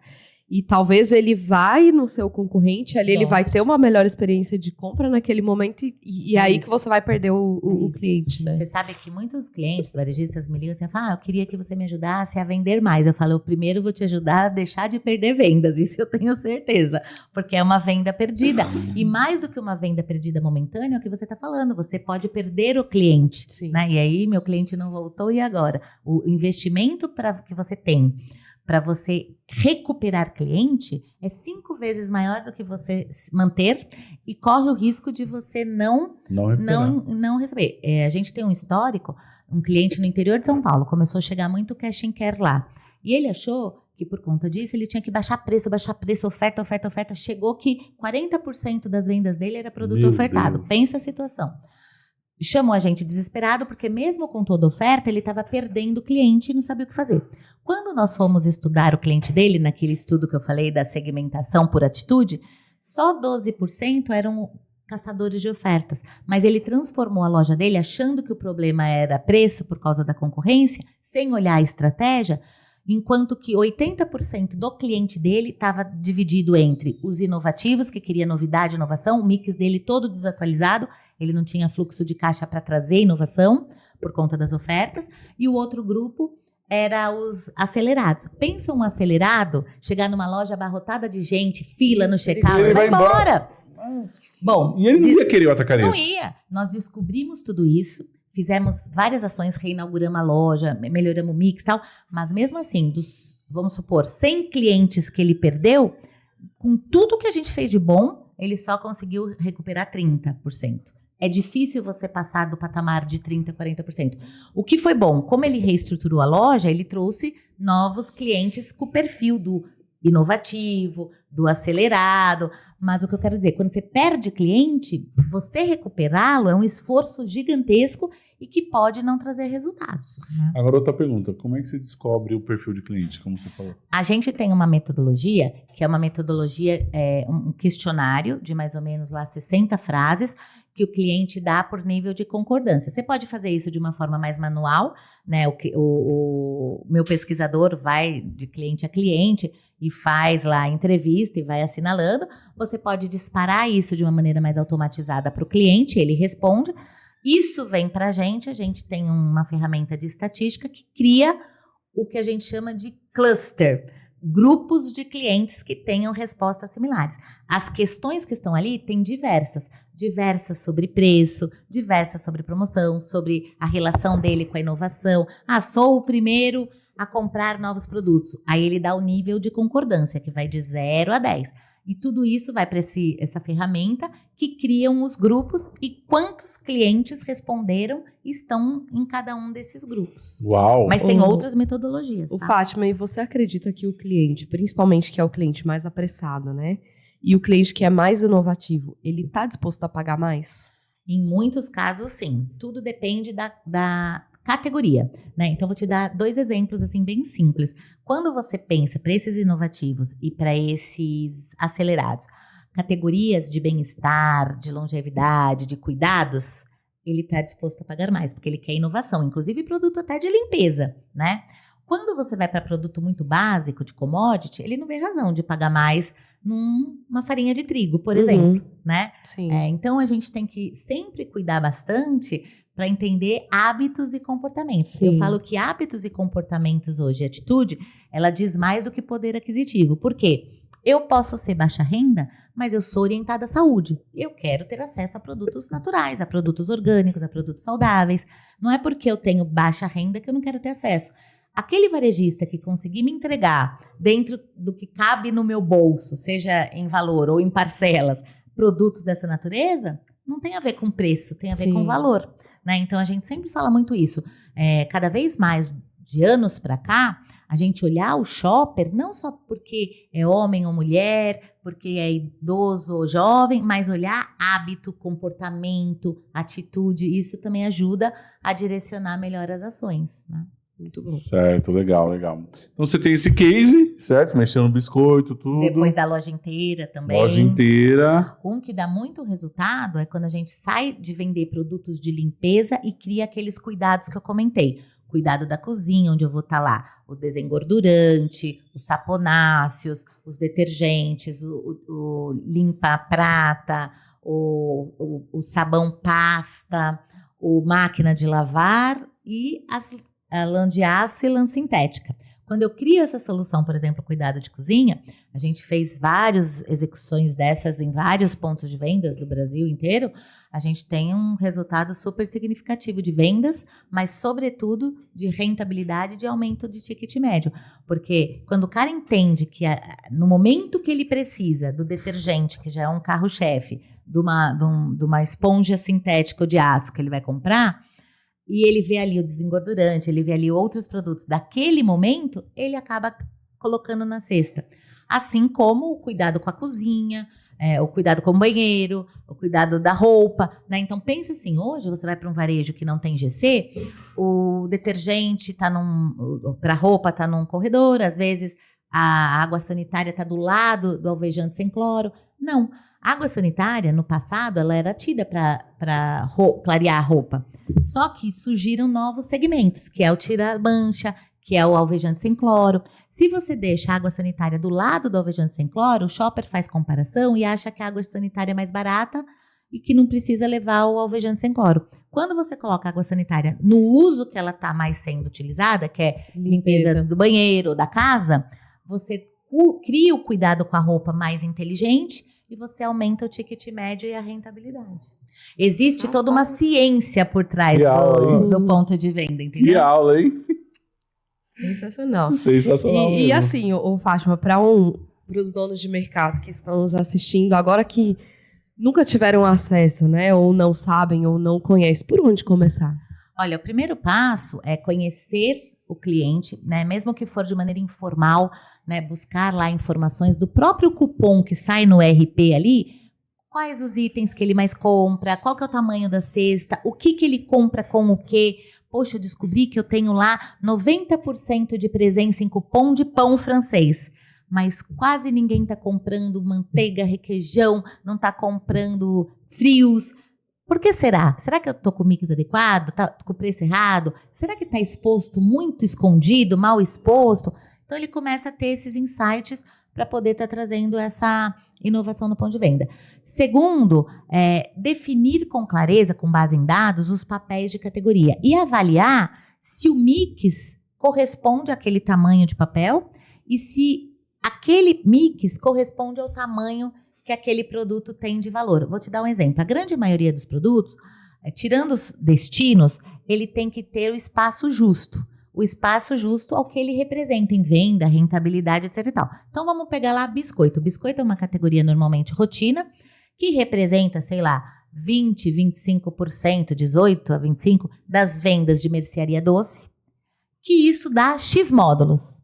E talvez ele vai no seu concorrente, ali ele vai ter uma melhor experiência de compra naquele momento e é aí que você vai perder o cliente, né? Você sabe que muitos clientes, varejistas me ligam assim, eu queria que você me ajudasse a vender mais. Eu falo, eu primeiro vou te ajudar a deixar de perder vendas, isso eu tenho certeza, porque é uma venda perdida. E mais do que uma venda perdida momentânea, é o que você está falando, você pode perder o cliente. Sim. Né? E aí, meu cliente não voltou, e agora? O investimento que você tem para você recuperar cliente é 5 vezes maior do que você manter e corre o risco de você não receber. A gente tem um histórico, um cliente no interior de São Paulo, começou a chegar muito cash and care lá. E ele achou que por conta disso ele tinha que baixar preço, oferta. Chegou que 40% das vendas dele era produto ofertado. Deus. Pensa a situação. Chamou a gente desesperado, porque mesmo com toda a oferta, ele estava perdendo o cliente e não sabia o que fazer. Quando nós fomos estudar o cliente dele, naquele estudo que eu falei da segmentação por atitude, só 12% eram caçadores de ofertas. Mas ele transformou a loja dele, achando que o problema era preço por causa da concorrência, sem olhar a estratégia, enquanto que 80% do cliente dele estava dividido entre os inovativos, que queria novidade, inovação, o mix dele todo desatualizado, ele não tinha fluxo de caixa para trazer inovação por conta das ofertas, e o outro grupo era os acelerados. Pensa um acelerado chegar numa loja abarrotada de gente, fila no checkout, ele vai embora. Mas... Bom, e ele não ia querer o atacarejo. Não ia. Nós descobrimos tudo isso, fizemos várias ações, reinauguramos a loja, melhoramos o mix e tal, mas mesmo assim, vamos supor, 100 clientes que ele perdeu, com tudo que a gente fez de bom, ele só conseguiu recuperar 30%. é difícil você passar do patamar de 30%, 40%. O que foi bom, como ele reestruturou a loja, ele trouxe novos clientes com o perfil do inovativo, do acelerado. Mas o que eu quero dizer, quando você perde cliente, você recuperá-lo é um esforço gigantesco e que pode não trazer resultados. Né? Agora, outra pergunta. Como é que você descobre o perfil de cliente, como você falou? A gente tem uma metodologia, que é uma metodologia, um questionário de mais ou menos lá 60 frases, que o cliente dá por nível de concordância. Você pode fazer isso de uma forma mais manual, né? O meu pesquisador vai de cliente a cliente e faz lá a entrevista e vai assinalando. Você pode disparar isso de uma maneira mais automatizada para o cliente, ele responde. Isso vem para a gente tem uma ferramenta de estatística que cria o que a gente chama de cluster, grupos de clientes que tenham respostas similares. As questões que estão ali têm diversas sobre preço, diversas sobre promoção, sobre a relação dele com a inovação. Sou o primeiro a comprar novos produtos. Aí ele dá o nível de concordância, que vai de 0 a 10. E tudo isso vai para essa ferramenta que criam os grupos e quantos clientes responderam estão em cada um desses grupos. Uau! Mas tem outras metodologias. O tá? Fátima, e você acredita que o cliente, principalmente que é o cliente mais apressado, né? E o cliente que é mais inovativo, ele está disposto a pagar mais? Em muitos casos, sim. Tudo depende da categoria, né? Então, vou te dar 2 exemplos, assim, bem simples. Quando você pensa para esses inovativos e para esses acelerados, categorias de bem-estar, de longevidade, de cuidados, ele está disposto a pagar mais, porque ele quer inovação, inclusive produto até de limpeza, né? Quando você vai para produto muito básico, de commodity, ele não vê razão de pagar mais numa farinha de trigo, por exemplo, né? Sim. Então, a gente tem que sempre cuidar bastante para entender hábitos e comportamentos. Sim. Eu falo que hábitos e comportamentos hoje, atitude, ela diz mais do que poder aquisitivo. Por quê? Eu posso ser baixa renda, mas eu sou orientada à saúde. Eu quero ter acesso a produtos naturais, a produtos orgânicos, a produtos saudáveis. Não é porque eu tenho baixa renda que eu não quero ter acesso. Aquele varejista que conseguir me entregar dentro do que cabe no meu bolso, seja em valor ou em parcelas, produtos dessa natureza, não tem a ver com preço, tem a ver com valor. Né? Então, a gente sempre fala muito isso. Cada vez mais, de anos para cá, a gente olhar o shopper, não só porque é homem ou mulher, porque é idoso ou jovem, mas olhar hábito, comportamento, atitude, isso também ajuda a direcionar melhor as ações, né? Muito bom. Certo, legal. Então você tem esse case, certo? Mexendo no biscoito, tudo. Depois da loja inteira também. Loja inteira. Um que dá muito resultado é quando a gente sai de vender produtos de limpeza e cria aqueles cuidados que eu comentei. Cuidado da cozinha, onde eu vou estar lá. O desengordurante, os saponáceos, os detergentes, o limpa-prata, o sabão pasta, o máquina de lavar e a lã de aço e lã sintética. Quando eu crio essa solução, por exemplo, cuidado de cozinha, a gente fez várias execuções dessas em vários pontos de vendas do Brasil inteiro, a gente tem um resultado super significativo de vendas, mas sobretudo de rentabilidade e de aumento de ticket médio. Porque quando o cara entende que no momento que ele precisa do detergente, que já é um carro-chefe, de uma esponja sintética de aço que ele vai comprar, e ele vê ali o desengordurante, ele vê ali outros produtos daquele momento, ele acaba colocando na cesta. Assim como o cuidado com a cozinha, o cuidado com o banheiro, o cuidado da roupa, né? Então, pensa assim, hoje você vai para um varejo que não tem GC, o detergente para roupa está num corredor, às vezes a água sanitária está do lado do alvejante sem cloro. Não, a água sanitária, no passado, ela era tida para clarear a roupa. Só que surgiram novos segmentos, que é o tira-mancha, que é o alvejante sem cloro. Se você deixa a água sanitária do lado do alvejante sem cloro, o shopper faz comparação e acha que a água sanitária é mais barata e que não precisa levar o alvejante sem cloro. Quando você coloca a água sanitária no uso que ela está mais sendo utilizada, que é limpeza do banheiro ou da casa, você cria o cuidado com a roupa mais inteligente e você aumenta o ticket médio e a rentabilidade. Existe toda uma ciência por trás do ponto de venda, entendeu? Que aula, hein? Sensacional. Sensacional mesmo. E assim, Fátima, para os donos de mercado que estão nos assistindo, agora que nunca tiveram acesso, né? Ou não sabem, ou não conhecem. Por onde começar? Olha, o primeiro passo é conhecer o cliente, né? Mesmo que for de maneira informal, né? Buscar lá informações do próprio cupom que sai no RP ali. Quais os itens que ele mais compra, qual que é o tamanho da cesta, o que ele compra com o quê. Poxa, eu descobri que eu tenho lá 90% de presença em cupom de pão francês, mas quase ninguém está comprando manteiga, requeijão, não está comprando frios. Por que será? Será que eu estou com o mix adequado? Tá com o preço errado? Será que está exposto muito escondido, mal exposto? Então ele começa a ter esses insights para poder estar trazendo essa inovação no ponto de venda. Segundo, definir com clareza, com base em dados, os papéis de categoria e avaliar se o mix corresponde àquele tamanho de papel e se aquele mix corresponde ao tamanho que aquele produto tem de valor. Vou te dar um exemplo. A grande maioria dos produtos, tirando os destinos, ele tem que ter o espaço justo. O espaço justo ao que ele representa em venda, rentabilidade, etc e tal. Então, vamos pegar lá biscoito. O biscoito é uma categoria normalmente rotina, que representa, sei lá, 20, 25%, 18 a 25% das vendas de mercearia doce, que isso dá X módulos.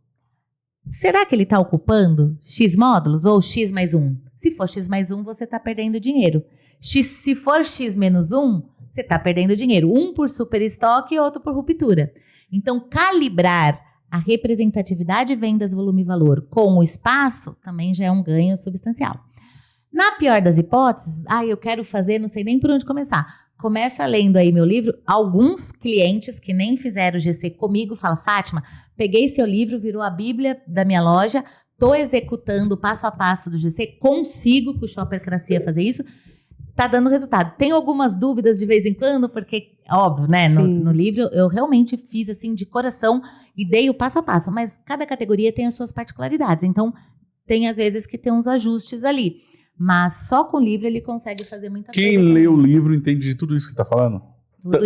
Será que ele está ocupando X módulos ou X mais 1? Se for X mais 1, você está perdendo dinheiro. Se for X menos 1, você está perdendo dinheiro. Um por super estoque e outro por ruptura. Então, calibrar a representatividade, vendas, volume e valor com o espaço também já é um ganho substancial. Na pior das hipóteses, eu quero fazer, não sei nem por onde começar. Começa lendo aí meu livro. Alguns clientes que nem fizeram GC comigo falam: Fátima, peguei seu livro, virou a bíblia da minha loja, estou executando passo a passo do GC, consigo com o Shoppercracia fazer isso. Tá dando resultado. Tenho algumas dúvidas de vez em quando, porque, óbvio, né? No livro eu realmente fiz assim de coração e dei o passo a passo, mas cada categoria tem as suas particularidades, então tem às vezes que tem uns ajustes ali, mas só com o livro ele consegue fazer muita coisa. Quem lê o livro entende de tudo isso que você tá falando?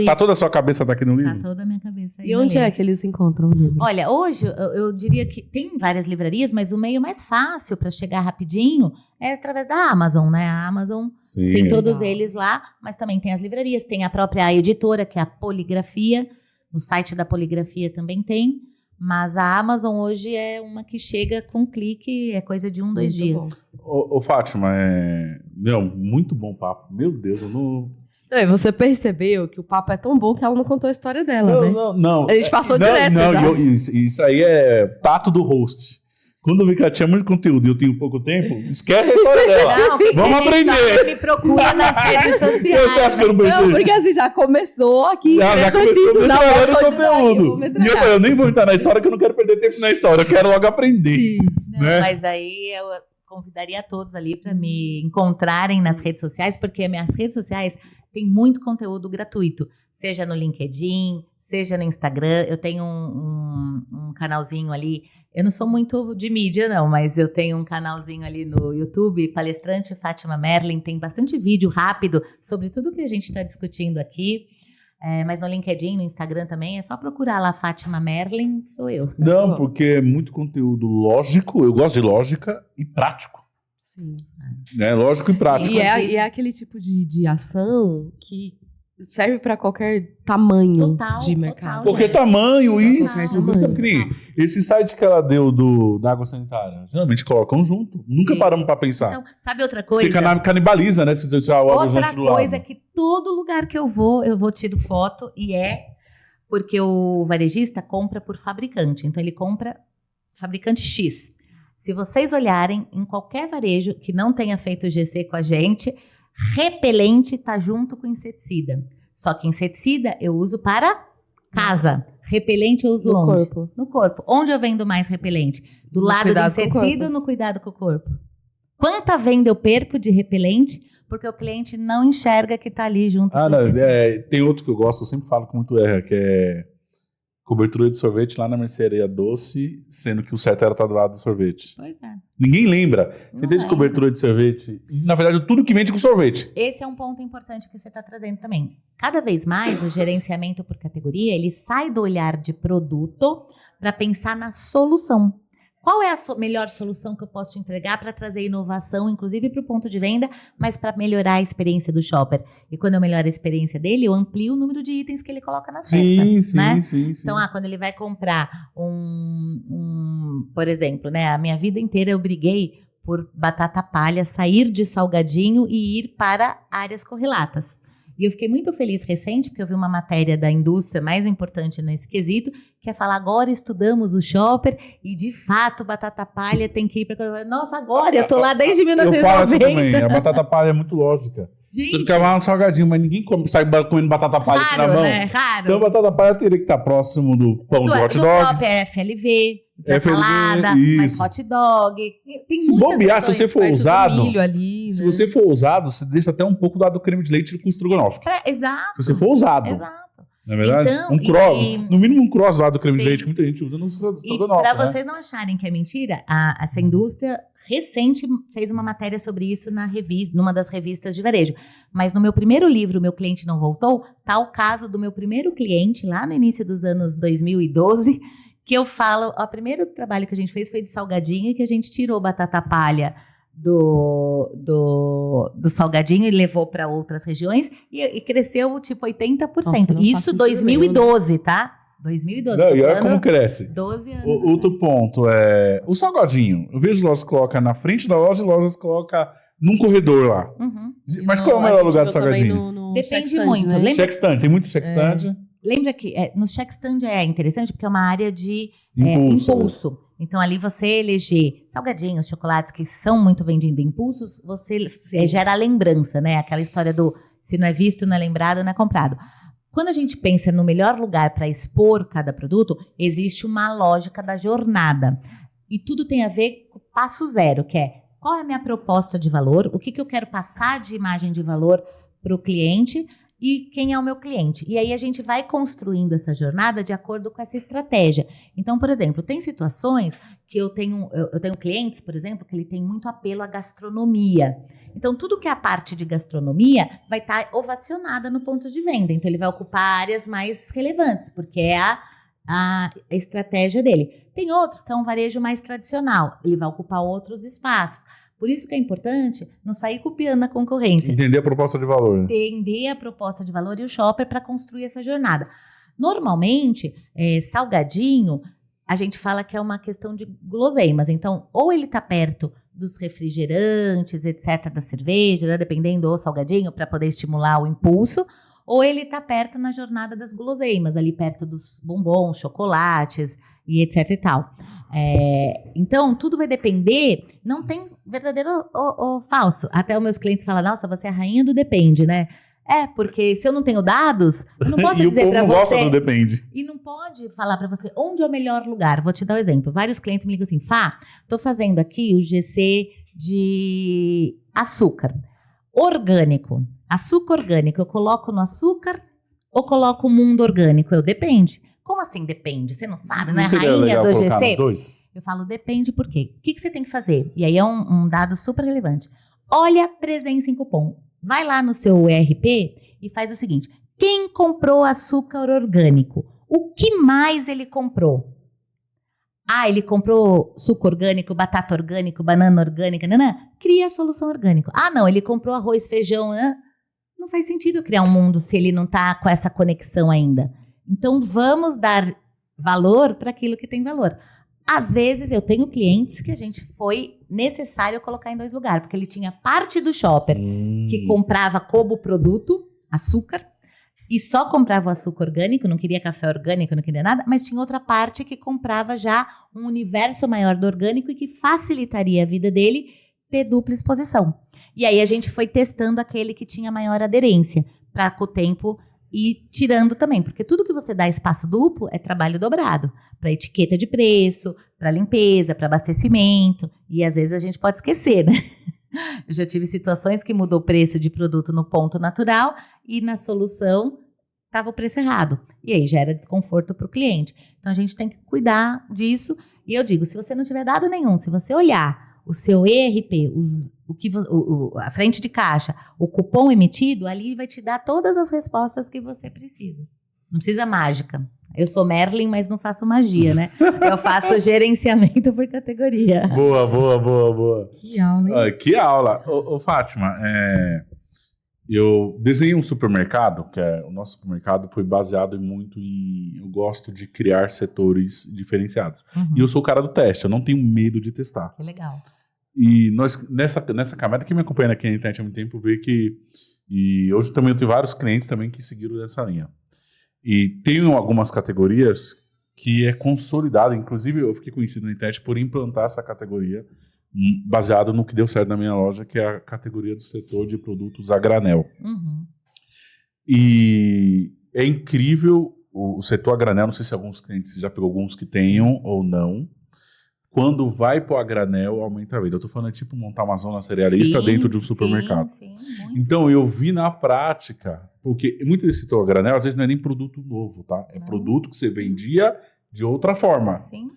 Tá toda a sua cabeça aqui no livro? Tá toda a minha cabeça aí. E onde é que eles encontram o livro? Olha, hoje eu diria que tem várias livrarias, mas o meio mais fácil para chegar rapidinho é através da Amazon, né? A Amazon tem todos eles lá, mas também tem as livrarias, tem a própria editora, que é a Poligrafia, no site da Poligrafia também tem, mas a Amazon hoje é uma que chega com clique, é coisa de 1, 2 dias. Ô Fátima, muito bom papo. Meu Deus, eu não... E você percebeu que o papo é tão bom que ela não contou a história dela, né? Não. A gente passou direto já. Isso aí é tato do host. Quando eu vi que ela tinha muito conteúdo e eu tenho pouco tempo, esquece a história dela. Vamos aprender. Me procura nas redes sociais. Você acha que eu não pensei? Não, porque assim, já começou aqui. Já começou o conteúdo. E eu nem vou entrar na história, que eu não quero perder tempo na história. Eu quero logo aprender. Sim. Né? Mas aí eu convidaria a todos ali para me encontrarem nas redes sociais, porque minhas redes sociais têm muito conteúdo gratuito, seja no LinkedIn, seja no Instagram. Eu tenho um canalzinho ali. Eu não sou muito de mídia, não, mas eu tenho um canalzinho ali no YouTube, Palestrante Fátima Merlin. Tem bastante vídeo rápido sobre tudo que a gente está discutindo aqui. Mas no LinkedIn, no Instagram também, é só procurar lá Fátima Merlin, sou eu. Não, porque é muito conteúdo lógico, eu gosto de lógica e prático. Sim. Né? Lógico e prático. E é aquele tipo de ação que serve para qualquer tamanho de mercado. Qualquer tamanho, isso. Tamanho. Esse site que ela deu da água sanitária, geralmente colocam junto. Nunca paramos para pensar. Então, sabe outra coisa? Você canibaliza, né? Se você deixar o água junto do lado. Outra coisa que todo lugar que eu vou tiro foto, e porque o varejista compra por fabricante. Então, ele compra fabricante X. Se vocês olharem em qualquer varejo que não tenha feito o GC com a gente, repelente está junto com inseticida. Só que inseticida eu uso para casa. Repelente eu uso onde? Corpo. No corpo. Onde eu vendo mais repelente? Do lado do inseticida ou no cuidado com o corpo? Quanta venda eu perco de repelente porque o cliente não enxerga que está ali junto com o inseticida? Tem outro que eu gosto, eu sempre falo com muito R, que é cobertura de sorvete lá na mercearia doce, sendo que o certo era estar do lado do sorvete. Pois é. Ninguém lembra. Você tem cobertura de sorvete. Na verdade, tudo que vende com sorvete. Esse é um ponto importante que você está trazendo também. Cada vez mais, o gerenciamento por categoria, ele sai do olhar de produto para pensar na solução. Qual é a melhor solução que eu posso te entregar para trazer inovação, inclusive para o ponto de venda, mas para melhorar a experiência do shopper? E quando eu melhoro a experiência dele, eu amplio o número de itens que ele coloca na cesta. Né? Sim. Então, quando ele vai comprar por exemplo, né, a minha vida inteira eu briguei por batata palha sair de salgadinho e ir para áreas correlatas. E eu fiquei muito feliz recente, porque eu vi uma matéria da indústria mais importante nesse quesito, que é falar, agora estudamos o shopper e, de fato, batata palha tem que ir para... Nossa, agora eu tô lá desde 1990. Eu falo assim também, a batata palha é muito lógica. Gente, você ficava lá no salgadinho, mas ninguém sai comendo batata palha aqui na mão. Né? Raro. Então, a batata palha teria que estar próximo do pão de hot dog. Do próprio FLV, salada, mais hot dog. Tem se bobear, se você for usado, ali, se né? você for usado, você deixa até um pouco do creme de leite com estrogonofe. Exato. Se você for usado. Exato. Não é verdade? Então, um cross, no mínimo um cross lá do creme de leite que muita gente usa no estrogonofe. E para vocês não acharem que é mentira, essa indústria recente fez uma matéria sobre isso numa das revistas de varejo. Mas no meu primeiro livro, Meu Cliente Não Voltou, tá o caso do meu primeiro cliente, lá no início dos anos 2012, que eu falo, o primeiro trabalho que a gente fez foi de salgadinho e que a gente tirou batata palha do salgadinho e levou para outras regiões e cresceu tipo 80%. Nossa, isso 2012, tá? 2012. Não, e olha como cresce. 12 anos. Outro ponto é o salgadinho. Eu vejo lojas que colocam na frente da loja e lojas que colocam num corredor lá. Uhum. Mas qual é o melhor lugar de salgadinho? Depende muito. Né? Check stand, tem muito check stand. Lembra que no check stand é interessante porque é uma área de impulso. Então, ali você eleger salgadinhos, chocolates que são muito vendidos em impulsos, você gera a lembrança, né? Aquela história do se não é visto, não é lembrado, não é comprado. Quando a gente pensa no melhor lugar para expor cada produto, existe uma lógica da jornada. E tudo tem a ver com o passo zero, que é qual é a minha proposta de valor, o que eu quero passar de imagem de valor para o cliente e quem é o meu cliente. E aí a gente vai construindo essa jornada de acordo com essa estratégia. Então, por exemplo, tem situações que eu tenho clientes, por exemplo, que ele tem muito apelo à gastronomia. Então, tudo que é a parte de gastronomia vai estar ovacionada no ponto de venda. Então, ele vai ocupar áreas mais relevantes, porque é a estratégia dele. Tem outros que é um varejo mais tradicional. Ele vai ocupar outros espaços. Por isso que é importante não sair copiando a concorrência. Entender a proposta de valor. Entender a proposta de valor e o shopper para construir essa jornada. Normalmente, salgadinho, a gente fala que é uma questão de guloseimas. Então, ou ele está perto dos refrigerantes, etc., da cerveja, né, dependendo do salgadinho, para poder estimular o impulso, ou ele está perto na jornada das guloseimas, ali perto dos bombons, chocolates e etc e tal. Então, tudo vai depender, não tem verdadeiro ou falso. Até os meus clientes falam, nossa, você é a rainha do depende, né? Porque se eu não tenho dados, eu não posso dizer para você... E o povo gosta do depende. E não pode falar para você onde é o melhor lugar. Vou te dar um exemplo. Vários clientes me ligam assim, tô fazendo aqui o GC de açúcar orgânico. Açúcar orgânico, eu coloco no açúcar ou coloco o mundo orgânico? Depende. Como assim depende? Você não sabe, não é rainha do GC? Eu falo, depende por quê? O que você tem que fazer? E aí é um dado super relevante. Olha a presença em cupom. Vai lá no seu ERP e faz o seguinte. Quem comprou açúcar orgânico? O que mais ele comprou? Ele comprou suco orgânico, batata orgânico, banana orgânica, cria a solução orgânica. Não, ele comprou arroz, feijão, Não faz sentido eu criar um mundo se ele não está com essa conexão ainda. Então, vamos dar valor para aquilo que tem valor. Às vezes, eu tenho clientes que a gente foi necessário colocar em 2 lugares, porque ele tinha parte do shopper que comprava como produto, açúcar, e só comprava o açúcar orgânico, não queria café orgânico, não queria nada, mas tinha outra parte que comprava já um universo maior do orgânico e que facilitaria a vida dele ter dupla exposição. E aí a gente foi testando aquele que tinha maior aderência, para com o tempo ir tirando também, porque tudo que você dá espaço duplo é trabalho dobrado, para etiqueta de preço, para limpeza, para abastecimento, e às vezes a gente pode esquecer, né? Eu já tive situações que mudou o preço de produto no ponto natural e na solução estava o preço errado. E aí gera desconforto para o cliente. Então a gente tem que cuidar disso. E eu digo, se você não tiver dado nenhum, se você olhar o seu ERP, a frente de caixa, o cupom emitido, ali vai te dar todas as respostas que você precisa. Não precisa mágica. Eu sou Merlin, mas não faço magia, né? Eu faço gerenciamento por categoria. Boa. Que aula, hein? Que aula. Ô, Fátima, eu desenhei um supermercado, o nosso supermercado foi baseado eu gosto de criar setores diferenciados. Uhum. E eu sou o cara do teste, eu não tenho medo de testar. Que legal. E nós, nessa camada, quem me acompanha aqui na internet há muito tempo, vê que... E hoje também eu tenho vários clientes também que seguiram essa linha. E tem algumas categorias que é consolidada, inclusive eu fiquei conhecido na internet por implantar essa categoria baseado no que deu certo na minha loja, que é a categoria do setor de produtos a granel. Uhum. E é incrível o setor a granel, não sei se alguns clientes já pegou alguns que tenham ou não. Quando vai para o a granel, aumenta a venda. Eu estou falando tipo montar uma zona cerealista dentro de um supermercado. Sim, muito. Então eu vi na prática, porque muito desse setor a granel às vezes não é nem produto novo, tá? É produto que você vendia de outra forma. Sim.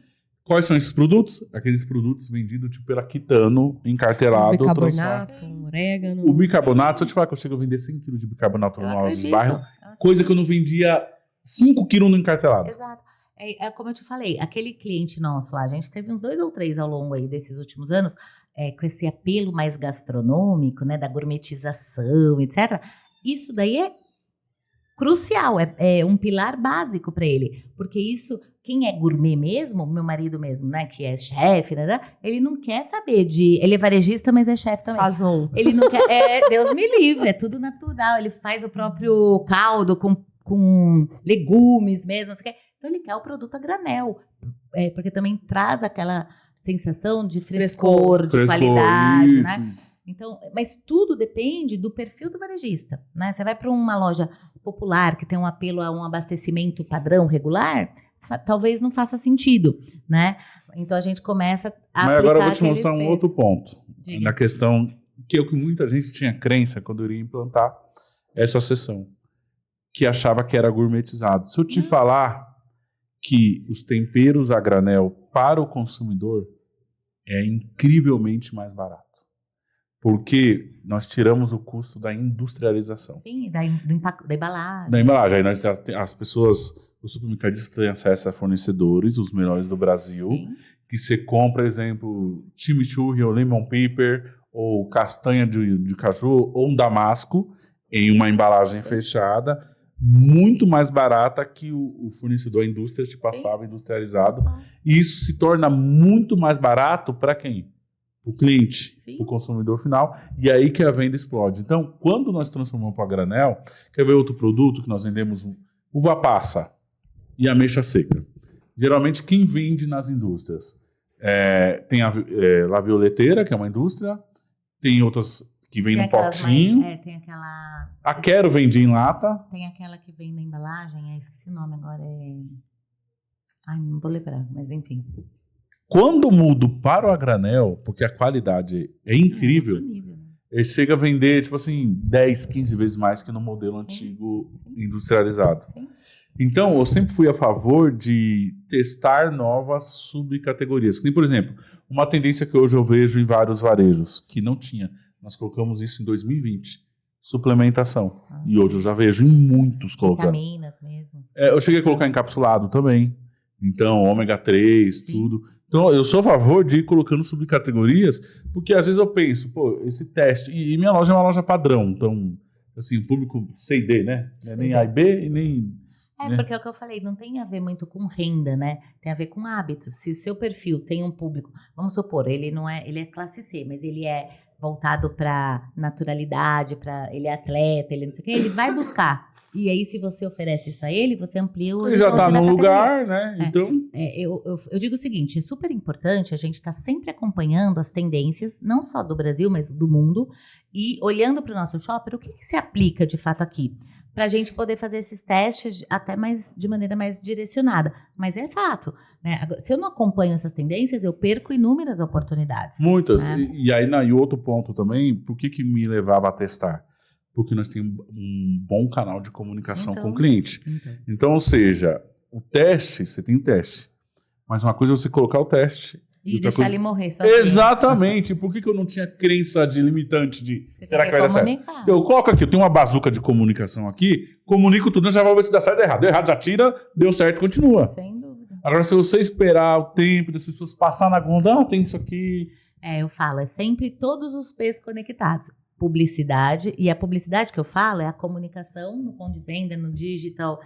Quais são esses produtos? Aqueles produtos vendidos tipo pela Quitano, encartelado. Bicarbonato, orégano. O bicarbonato, se eu te falar que eu chego a vender 100 kg de bicarbonato no nosso acredito. bairro, coisa que eu não vendia 5 kg no encartelado. Exato. É como eu te falei, aquele cliente nosso lá, a gente teve uns 2 ou 3 ao longo aí desses últimos anos, com esse apelo mais gastronômico, né, da gourmetização, etc. Isso daí é crucial, é um pilar básico para ele, porque isso, quem é gourmet mesmo, meu marido mesmo, né, que é chefe, né, ele não quer saber ele é varejista, mas é chefe também. Sazon. Ele não quer, Deus me livre, é tudo natural, ele faz o próprio caldo com legumes mesmo, não sei o quê. Então ele quer o produto a granel, porque também traz aquela sensação de frescor, de qualidade, né? Então, mas tudo depende do perfil do varejista, né? Você vai para uma loja popular que tem um apelo a um abastecimento padrão regular, talvez não faça sentido, né? Então a gente começa a Mas agora eu vou te mostrar um outro ponto. Diga. Na questão que o que muita gente tinha crença quando eu iria implantar essa seção, que achava que era gourmetizado. Se eu te falar que os temperos a granel para o consumidor é incrivelmente mais barato. Porque nós tiramos o custo da industrialização. Sim, da embalagem. Da embalagem. Aí as pessoas, os supermercadistas têm acesso a fornecedores, os melhores do Brasil, que você compra, por exemplo, chimichurri ou lemon pepper, ou castanha de caju, ou um damasco, em uma embalagem fechada, muito mais barata que o fornecedor, a indústria te passava industrializado. E isso se torna muito mais barato para quem? O cliente, o consumidor final. E aí que a venda explode. Então, quando nós transformamos para a granel, quer ver outro produto que nós vendemos? Uva passa e ameixa seca. Geralmente, quem vende nas indústrias? Tem a La Violeteira, que é uma indústria. Tem outras que vem no potinho. Tem aquela... A Quero vende em lata. Tem aquela que vem na embalagem, esqueci o nome agora, Ai, não vou lembrar, mas enfim. Quando mudo para o a granel, porque a qualidade é incrível, ele chega a vender, tipo assim, 10, 15 vezes mais que no modelo antigo industrializado. Sim. Então, eu sempre fui a favor de testar novas subcategorias. Que nem, por exemplo, uma tendência que hoje eu vejo em vários varejos, que não tinha. Nós colocamos isso em 2020. Suplementação. E hoje eu já vejo em muitos colocando. Vitaminas mesmo. Eu cheguei a colocar encapsulado também. Então, ômega 3, tudo. Então, eu sou a favor de ir colocando subcategorias, porque às vezes eu penso, esse teste... E minha loja é uma loja padrão. Então, assim, o público C e D, né? Não é nem A e B e nem... Porque é o que eu falei, não tem a ver muito com renda, né? Tem a ver com hábitos. Se o seu perfil tem um público... Vamos supor, ele é classe C, mas ele é voltado para naturalidade, ele é atleta, ele não sei o quê, ele vai buscar. E aí, se você oferece isso a ele, você amplia o... Ele já está no lugar, né? Então... Eu digo o seguinte, é super importante a gente estar sempre acompanhando as tendências, não só do Brasil, mas do mundo, e olhando para o nosso shopper, o que se aplica de fato aqui? Para a gente poder fazer esses testes até de maneira mais direcionada. Mas é fato, né? Se eu não acompanho essas tendências, eu perco inúmeras oportunidades. Muitas. Né? E outro ponto também, por que me levava a testar? Porque nós temos um bom canal de comunicação com o cliente. Então, ou seja, o teste, você tem o teste. Mas uma coisa é você colocar o teste E outra deixar ele morrer sozinho. Exatamente. Por que eu não tinha crença de limitante de Você será tem que vai dar certo? comunicar. Eu coloco aqui, eu tenho uma bazuca de comunicação aqui, comunico tudo, já vou ver se dá certo ou errado. Deu errado, já tira, deu certo, continua. Sem dúvida. Agora, se você esperar o tempo das pessoas passar na gonda, tem isso aqui. Eu falo, é sempre todos os P's conectados. Publicidade, e a publicidade que eu falo é a comunicação no ponto de venda, no digital,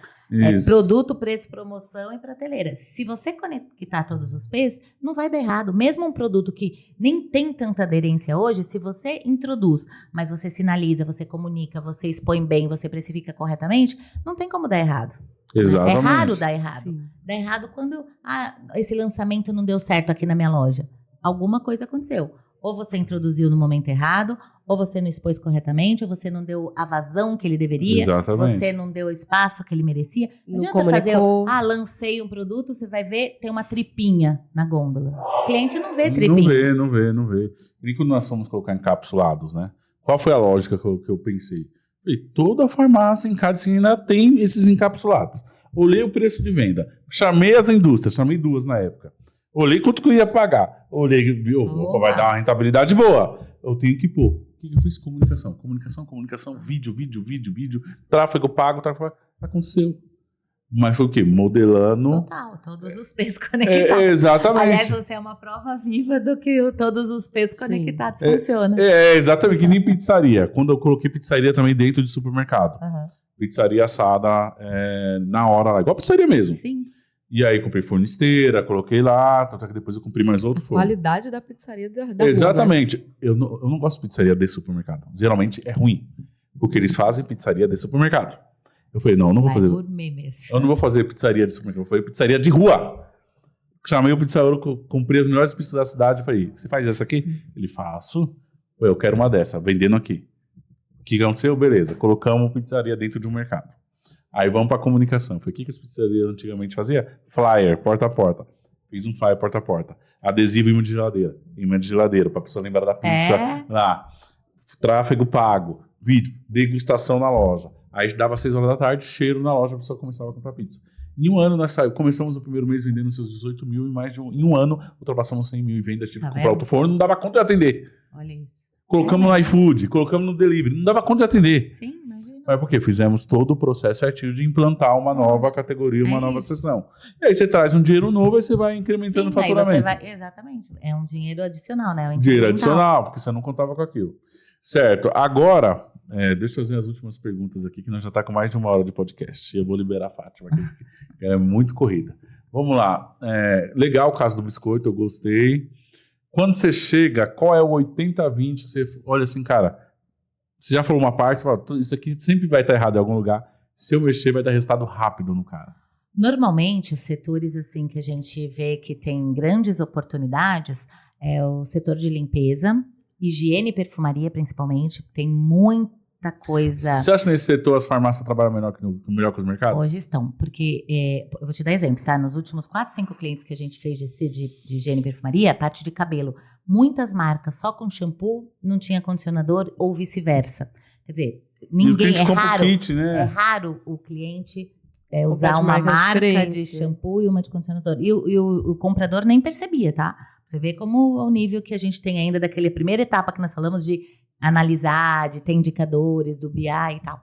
produto, preço, promoção e prateleira. Se você conectar todos os P's, não vai dar errado. Mesmo um produto que nem tem tanta aderência hoje, se você introduz, mas você sinaliza, você comunica, você expõe bem, você precifica corretamente, não tem como dar errado. Exatamente. É raro dar errado. Sim. Dá errado quando esse lançamento não deu certo aqui na minha loja. Alguma coisa aconteceu. Ou você introduziu no momento errado, ou você não expôs corretamente, ou você não deu a vazão que ele deveria, Exatamente. você não deu o espaço que ele merecia. Não Não adianta fazer, comunicou. lancei um produto, você vai ver, tem uma tripinha na gôndola. O cliente não vê tripinha. Não vê. E quando nós fomos colocar encapsulados, né? Qual foi a lógica que eu pensei? Falei, toda farmácia em cada esquina tem esses encapsulados. Olhei o preço de venda. Chamei as indústrias, chamei 2 na época. Olhei quanto que eu ia pagar. Olhei, viu, vai dar uma rentabilidade boa. Eu tenho que pôr. O que eu fiz? Comunicação, vídeo, tráfego pago. Aconteceu. Mas foi o quê? Modelando. Total, todos os P's conectados. Exatamente. Aliás, você é uma prova viva do que todos os P's conectados funcionam. Exatamente, que nem pizzaria. Quando eu coloquei pizzaria também dentro de supermercado. Uhum. Pizzaria assada na hora lá, igual pizzaria mesmo. Sim. E aí comprei forno esteira, coloquei lá, tanto é que depois eu comprei mais outro forno. Qualidade da pizzaria da rua, né? Exatamente. Eu não gosto de pizzaria de supermercado. Geralmente é ruim, porque eles fazem pizzaria de supermercado. Eu falei, não vou fazer. Gourmet mesmo. Eu não vou fazer pizzaria de supermercado, eu falei pizzaria de rua. Chamei o pizzaeiro, comprei as melhores pizzas da cidade, falei, você faz essa aqui? Ele, faço. Eu quero uma dessa, vendendo aqui. O que aconteceu? Beleza, colocamos pizzaria dentro de um mercado. Aí vamos para a comunicação. Falei, o que as pizzarias antigamente faziam? Flyer, porta a porta. Fiz um flyer porta a porta. Adesivo imã de geladeira, para a pessoa lembrar da pizza. Lá. Tráfego pago. Vídeo. Degustação na loja. Aí dava 6 horas da tarde, cheiro na loja, a pessoa começava a comprar pizza. Em um ano nós começamos o primeiro mês vendendo seus 18 mil e em um ano ultrapassamos 100 mil em vendas. Tive que comprar outro forno, não dava conta de atender. Olha isso. Colocamos no iFood, colocamos no delivery, não dava conta de atender. Sim, imagina. Mas por quê? Fizemos todo o processo certinho de implantar uma nova categoria, uma nova seção. E aí você traz um dinheiro novo e você vai incrementando o faturamento. Exatamente. É um dinheiro adicional, né? Dinheiro adicional, porque você não contava com aquilo. Certo. Agora, deixa eu fazer as últimas perguntas aqui, que nós já está com mais de 1 hora de podcast. E eu vou liberar a Fátima, que é muito corrida. Vamos lá. Legal o caso do biscoito, eu gostei. Quando você chega, qual é o 80-20? Você olha assim, cara, você já falou uma parte, você fala, isso aqui sempre vai estar errado em algum lugar. Se eu mexer, vai dar resultado rápido no cara. Normalmente, os setores assim que a gente vê que tem grandes oportunidades é o setor de limpeza, higiene e perfumaria, principalmente, tem muita coisa. Você acha que nesse setor as farmácias trabalham melhor que os mercados? Hoje estão, porque eu vou te dar exemplo, tá? Nos últimos 4, 5 clientes que a gente fez de higiene e perfumaria, a parte de cabelo, muitas marcas só com shampoo não tinha condicionador ou vice-versa. Quer dizer, ninguém é raro. Kit, né? É raro o cliente usar uma marca de shampoo e uma de condicionador. E o comprador nem percebia, tá? Você vê como o nível que a gente tem ainda daquela primeira etapa que nós falamos de analisar, de ter indicadores do BI e tal.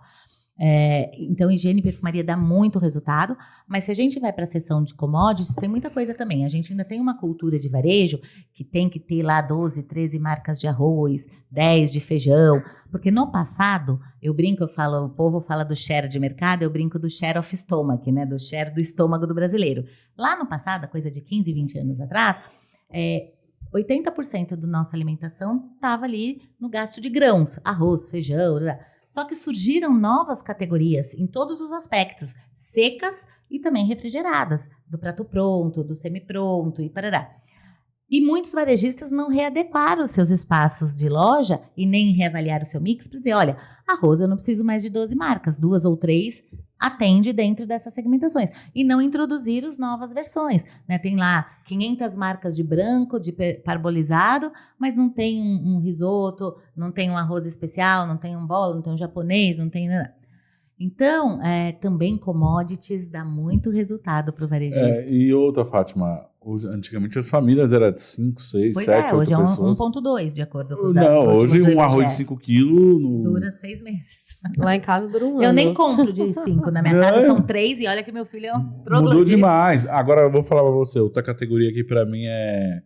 Então, higiene e perfumaria dá muito resultado, mas se a gente vai para a seção de commodities, tem muita coisa também. A gente ainda tem uma cultura de varejo que tem que ter lá 12, 13 marcas de arroz, 10 de feijão, porque no passado, eu brinco, o povo fala do share de mercado, eu brinco do share of stomach, né, do share do estômago do brasileiro. Lá no passado, coisa de 15, 20 anos atrás, 80% da nossa alimentação estava ali no gasto de grãos, arroz, feijão, só que surgiram novas categorias em todos os aspectos, secas e também refrigeradas, do prato pronto, do semi-pronto e parará. E muitos varejistas não readequaram os seus espaços de loja e nem reavaliaram o seu mix para dizer, olha, arroz eu não preciso mais de 12 marcas, 2 ou 3 atende dentro dessas segmentações. E não introduzir as novas versões, né? Tem lá 500 marcas de branco, de parbolizado, mas não tem um risoto, não tem um arroz especial, não tem um bolo, não tem um japonês, não tem nada. Então, também commodities dá muito resultado para o varejista. E outra, Fátima, Antigamente as famílias eram de 5, 6, Pois 7, 8 hoje é pessoas. 1,2, de acordo com os dados. Não, dos hoje últimos do um arroz de IBGE. 5 quilos... Dura 6 meses. Lá em casa dura um ano. Eu nem compro de 5. Na minha Não. casa são 3 e olha que meu filho é um troglodita. Mudou demais. Agora eu vou falar pra você, outra categoria aqui pra mim é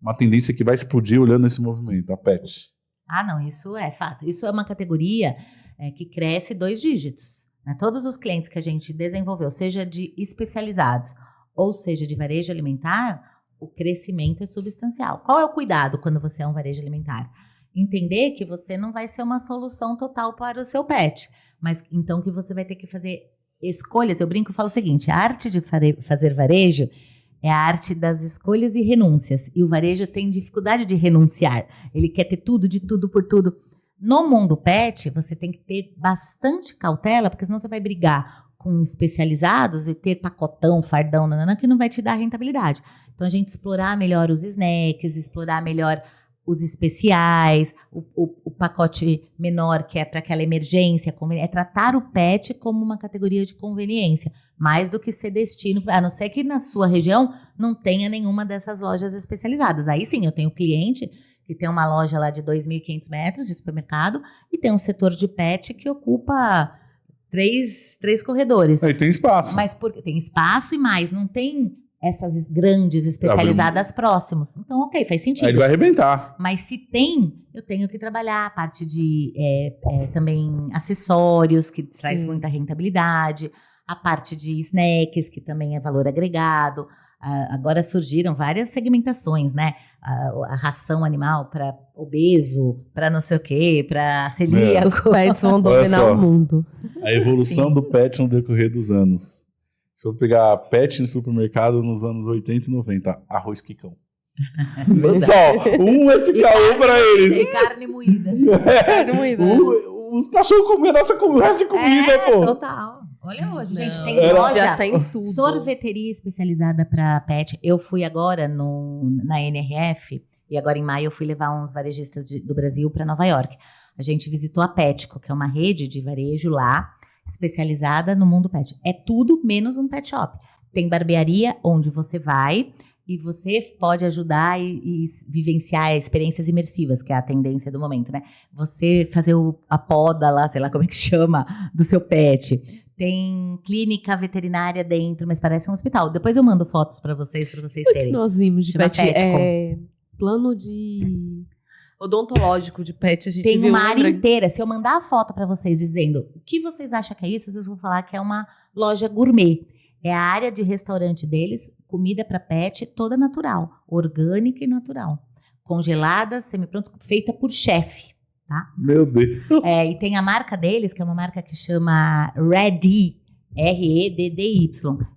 uma tendência que vai explodir olhando esse movimento, a pet. Ah, não, isso é fato. Isso é uma categoria que cresce 2 dígitos. Né? Todos os clientes que a gente desenvolveu, seja de especializados ou seja de varejo alimentar, o crescimento é substancial. Qual é o cuidado quando você é um varejo alimentar? Entender que você não vai ser uma solução total para o seu pet, mas então que você vai ter que fazer escolhas. Eu brinco e falo o seguinte, a arte de fazer varejo é a arte das escolhas e renúncias. E o varejo tem dificuldade de renunciar. Ele quer ter tudo, de tudo, por tudo. No mundo pet, você tem que ter bastante cautela, porque senão você vai brigar com especializados e ter pacotão, fardão, nanana, que não vai te dar rentabilidade. Então, a gente explorar melhor os snacks, explorar melhor os especiais, o pacote menor, que é para aquela emergência, é tratar o pet como uma categoria de conveniência, mais do que ser destino, a não ser que na sua região não tenha nenhuma dessas lojas especializadas. Aí sim, eu tenho cliente que tem uma loja lá de 2.500 metros de supermercado e tem um setor de pet que ocupa três corredores. Aí tem espaço. Mas tem espaço e mais, não tem essas grandes especializadas próximos. Então, ok, faz sentido. Aí ele vai arrebentar. Mas se tem, eu tenho que trabalhar a parte de também acessórios, que traz muita rentabilidade, a parte de snacks, que também é valor agregado. Agora surgiram várias segmentações, né? A ração animal para obeso, para não sei o quê, para celíaco. Os pets vão dominar o mundo. A evolução do pet no decorrer dos anos. Se eu pegar pet no supermercado nos anos 80 e 90, arroz quicão. Só, um SKU pra eles. E carne moída. Carne moída. Os cachorros comendo o resto de comida, pô. Total. Olha hoje, gente, tem Já loja, tem tudo. sorveteria especializada para pet. Eu fui agora na NRF, e agora em maio eu fui levar uns varejistas do Brasil para Nova York. A gente visitou a Petco, que é uma rede de varejo lá, especializada no mundo pet. É tudo menos um pet shop. Tem barbearia onde você vai e você pode ajudar e vivenciar experiências imersivas, que é a tendência do momento, né? Você fazer a poda lá, sei lá como é que chama, do seu pet. Tem clínica veterinária dentro, mas parece um hospital. Depois eu mando fotos para vocês terem. Nós vimos de Chama pet. Plano de odontológico de pet, a gente tem viu. uma área inteira. Se eu mandar a foto para vocês dizendo o que vocês acham que é isso, vocês vão falar que é uma loja gourmet. É a área de restaurante deles, comida para pet, toda natural, orgânica e natural. Congelada, semi-pronta, feita por chefe, tá? Meu Deus. E tem a marca deles, que é uma marca que chama Reddy, REDDY,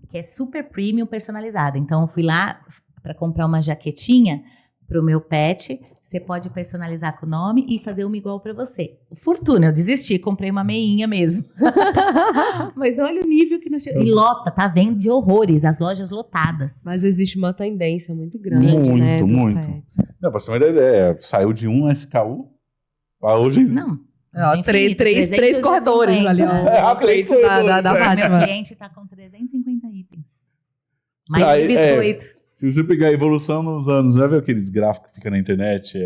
que é super premium personalizada. Então, eu fui lá para comprar uma jaquetinha pro meu pet. Você pode personalizar com o nome e fazer uma igual para você. Fortuna, eu desisti, comprei uma meinha mesmo. Mas olha o nível que nós chegamos. E lota, tá? Vende horrores, as lojas lotadas. Mas existe uma tendência muito grande, Muito, né, dos muito. pets. Não, pra você ter uma ideia, saiu de um SKU pra hoje... Não. Ó, três corredores ali, ó. O cliente da Fátima. Meu cliente tá com 350 itens. Mais biscoito. Se você pegar a evolução nos anos, já viu aqueles gráficos que ficam na internet?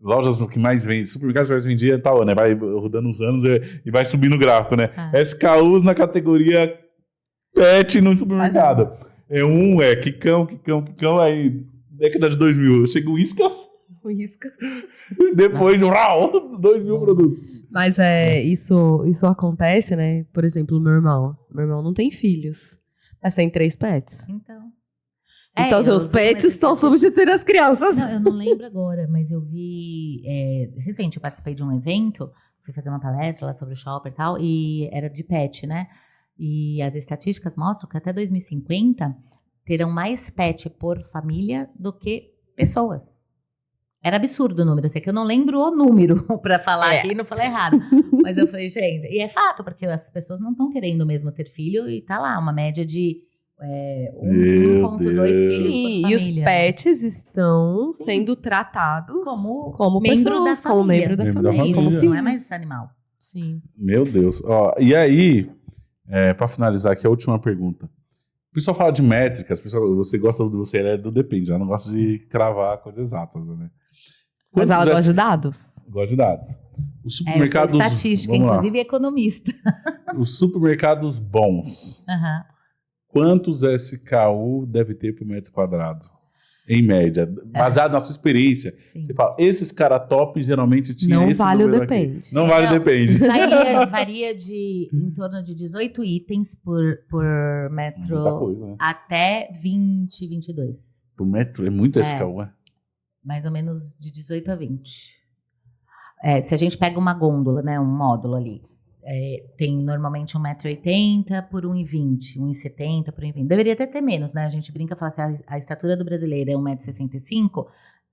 Lojas que mais vendem, supermercados que mais vendiam tal, né? Vai rodando uns anos e vai subindo o gráfico, né? SKUs na categoria pet no supermercado. Quicão, aí década de 2000, chega o Whiskas. Depois, 2.000 produtos. Mas isso acontece, né? Por exemplo, o meu irmão. Meu irmão não tem filhos, mas tem 3 pets. Então, seus pets estão substituindo as crianças. Não, eu não lembro agora, mas eu vi... recente, eu participei de um evento, fui fazer uma palestra lá sobre o shopper e tal, e era de pet, né? E as estatísticas mostram que até 2050 terão mais pet por família do que pessoas. Era absurdo o número, eu sei que eu não lembro o número pra falar aqui e não falar errado. Mas eu falei, gente, e é fato, porque as pessoas não estão querendo mesmo ter filho e tá lá, uma média de 1,2 filhos por família. E os pets estão sendo tratados como membro pessoas, da como família. membro da Membro da família. família. Como filho. Não é mais animal. Sim. Meu Deus. Ó, e aí, pra finalizar aqui, a última pergunta. pessoal fala de métricas, você gosta você é do depende, ela não gosta de cravar coisas exatas, né? Mas ela Quantos gosta de dados? Gosta de dados. Os Eu sou supermercados... estatística, vamos lá. inclusive economista. Os supermercados bons, Aham. quantos SKU deve ter por metro quadrado? Em média, baseado na sua experiência. Sim. Você fala, esses cara top geralmente tinham Não esse vale o número aqui. depende. Não vale o Não, depende. Varia de em torno de 18 itens por metro Muita coisa, né? até 20, 22. Por metro é muito É. SKU, né? Mais ou menos de 18 a 20. Se a gente pega uma gôndola, né, um módulo ali, tem normalmente 1,80 m por 1,20 m, 1,70 m por 1,20 m. Deveria até ter menos, né? A gente brinca e fala assim, a estatura do brasileiro é 1,65 m,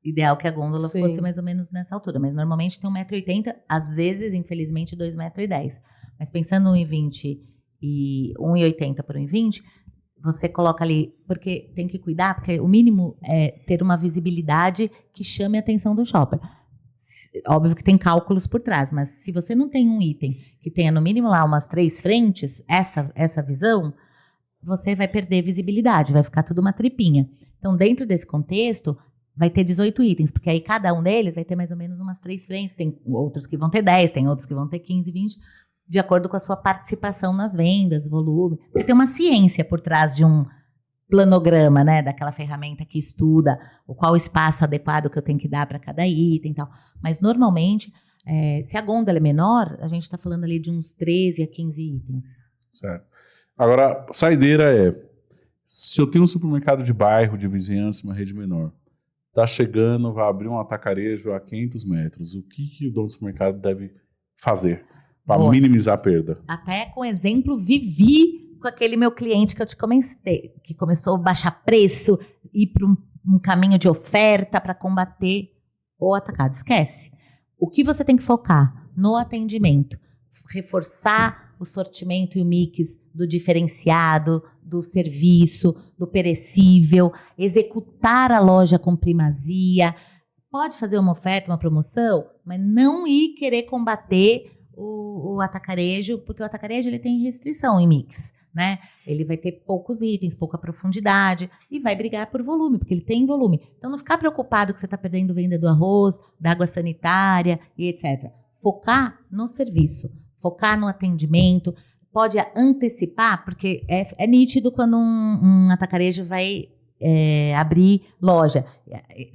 ideal que a gôndola Sim. fosse mais ou menos nessa altura. Mas normalmente tem 1,80 m, às vezes, infelizmente, 2,10 m. Mas pensando em 1,20 m e 1,80 m por 1,20 m, você coloca ali, porque tem que cuidar, porque o mínimo é ter uma visibilidade que chame a atenção do shopper. Óbvio que tem cálculos por trás, mas se você não tem um item que tenha no mínimo lá umas 3 frentes, essa visão, você vai perder visibilidade, vai ficar tudo uma tripinha. Então, dentro desse contexto, vai ter 18 itens, porque aí cada um deles vai ter mais ou menos umas 3 frentes. Tem outros que vão ter 10, tem outros que vão ter 15, 20, de acordo com a sua participação nas vendas, volume. Porque tem uma ciência por trás de um planograma, né, daquela ferramenta que estuda qual o espaço adequado que eu tenho que dar para cada item e tal. Mas, normalmente, se a gôndola é menor, a gente está falando ali de uns 13 a 15 itens. Certo. Agora, saideira se eu tenho um supermercado de bairro, de vizinhança, uma rede menor, tá chegando, vai abrir um atacarejo a 500 metros, o que o dono do supermercado deve fazer para minimizar a perda? Até com exemplo, vivi com aquele meu cliente que eu te comentei, que começou a baixar preço, ir para um caminho de oferta para combater o atacado. Esquece. O que você tem que focar no atendimento? Reforçar o sortimento e o mix do diferenciado, do serviço, do perecível, executar a loja com primazia. Pode fazer uma oferta, uma promoção, mas não ir querer combater o atacarejo, porque o atacarejo ele tem restrição em mix, né? Ele vai ter poucos itens, pouca profundidade e vai brigar por volume, porque ele tem volume. Então não ficar preocupado que você está perdendo venda do arroz, da água sanitária e etc. Focar no serviço, focar no atendimento, pode antecipar, porque é nítido quando um atacarejo vai abrir loja,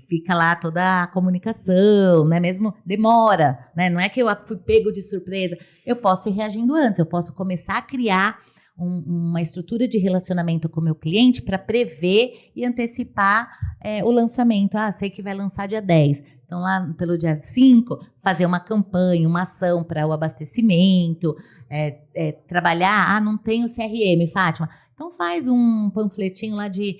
fica lá toda a comunicação, né? Mesmo demora, né? Não é que eu fui pego de surpresa, eu posso ir reagindo antes, eu posso começar a criar uma estrutura de relacionamento com o meu cliente para prever e antecipar o lançamento. Sei que vai lançar dia 10, então lá pelo dia 5, fazer uma campanha, uma ação para o abastecimento, trabalhar, não tem o CRM, Fátima, então faz um panfletinho lá de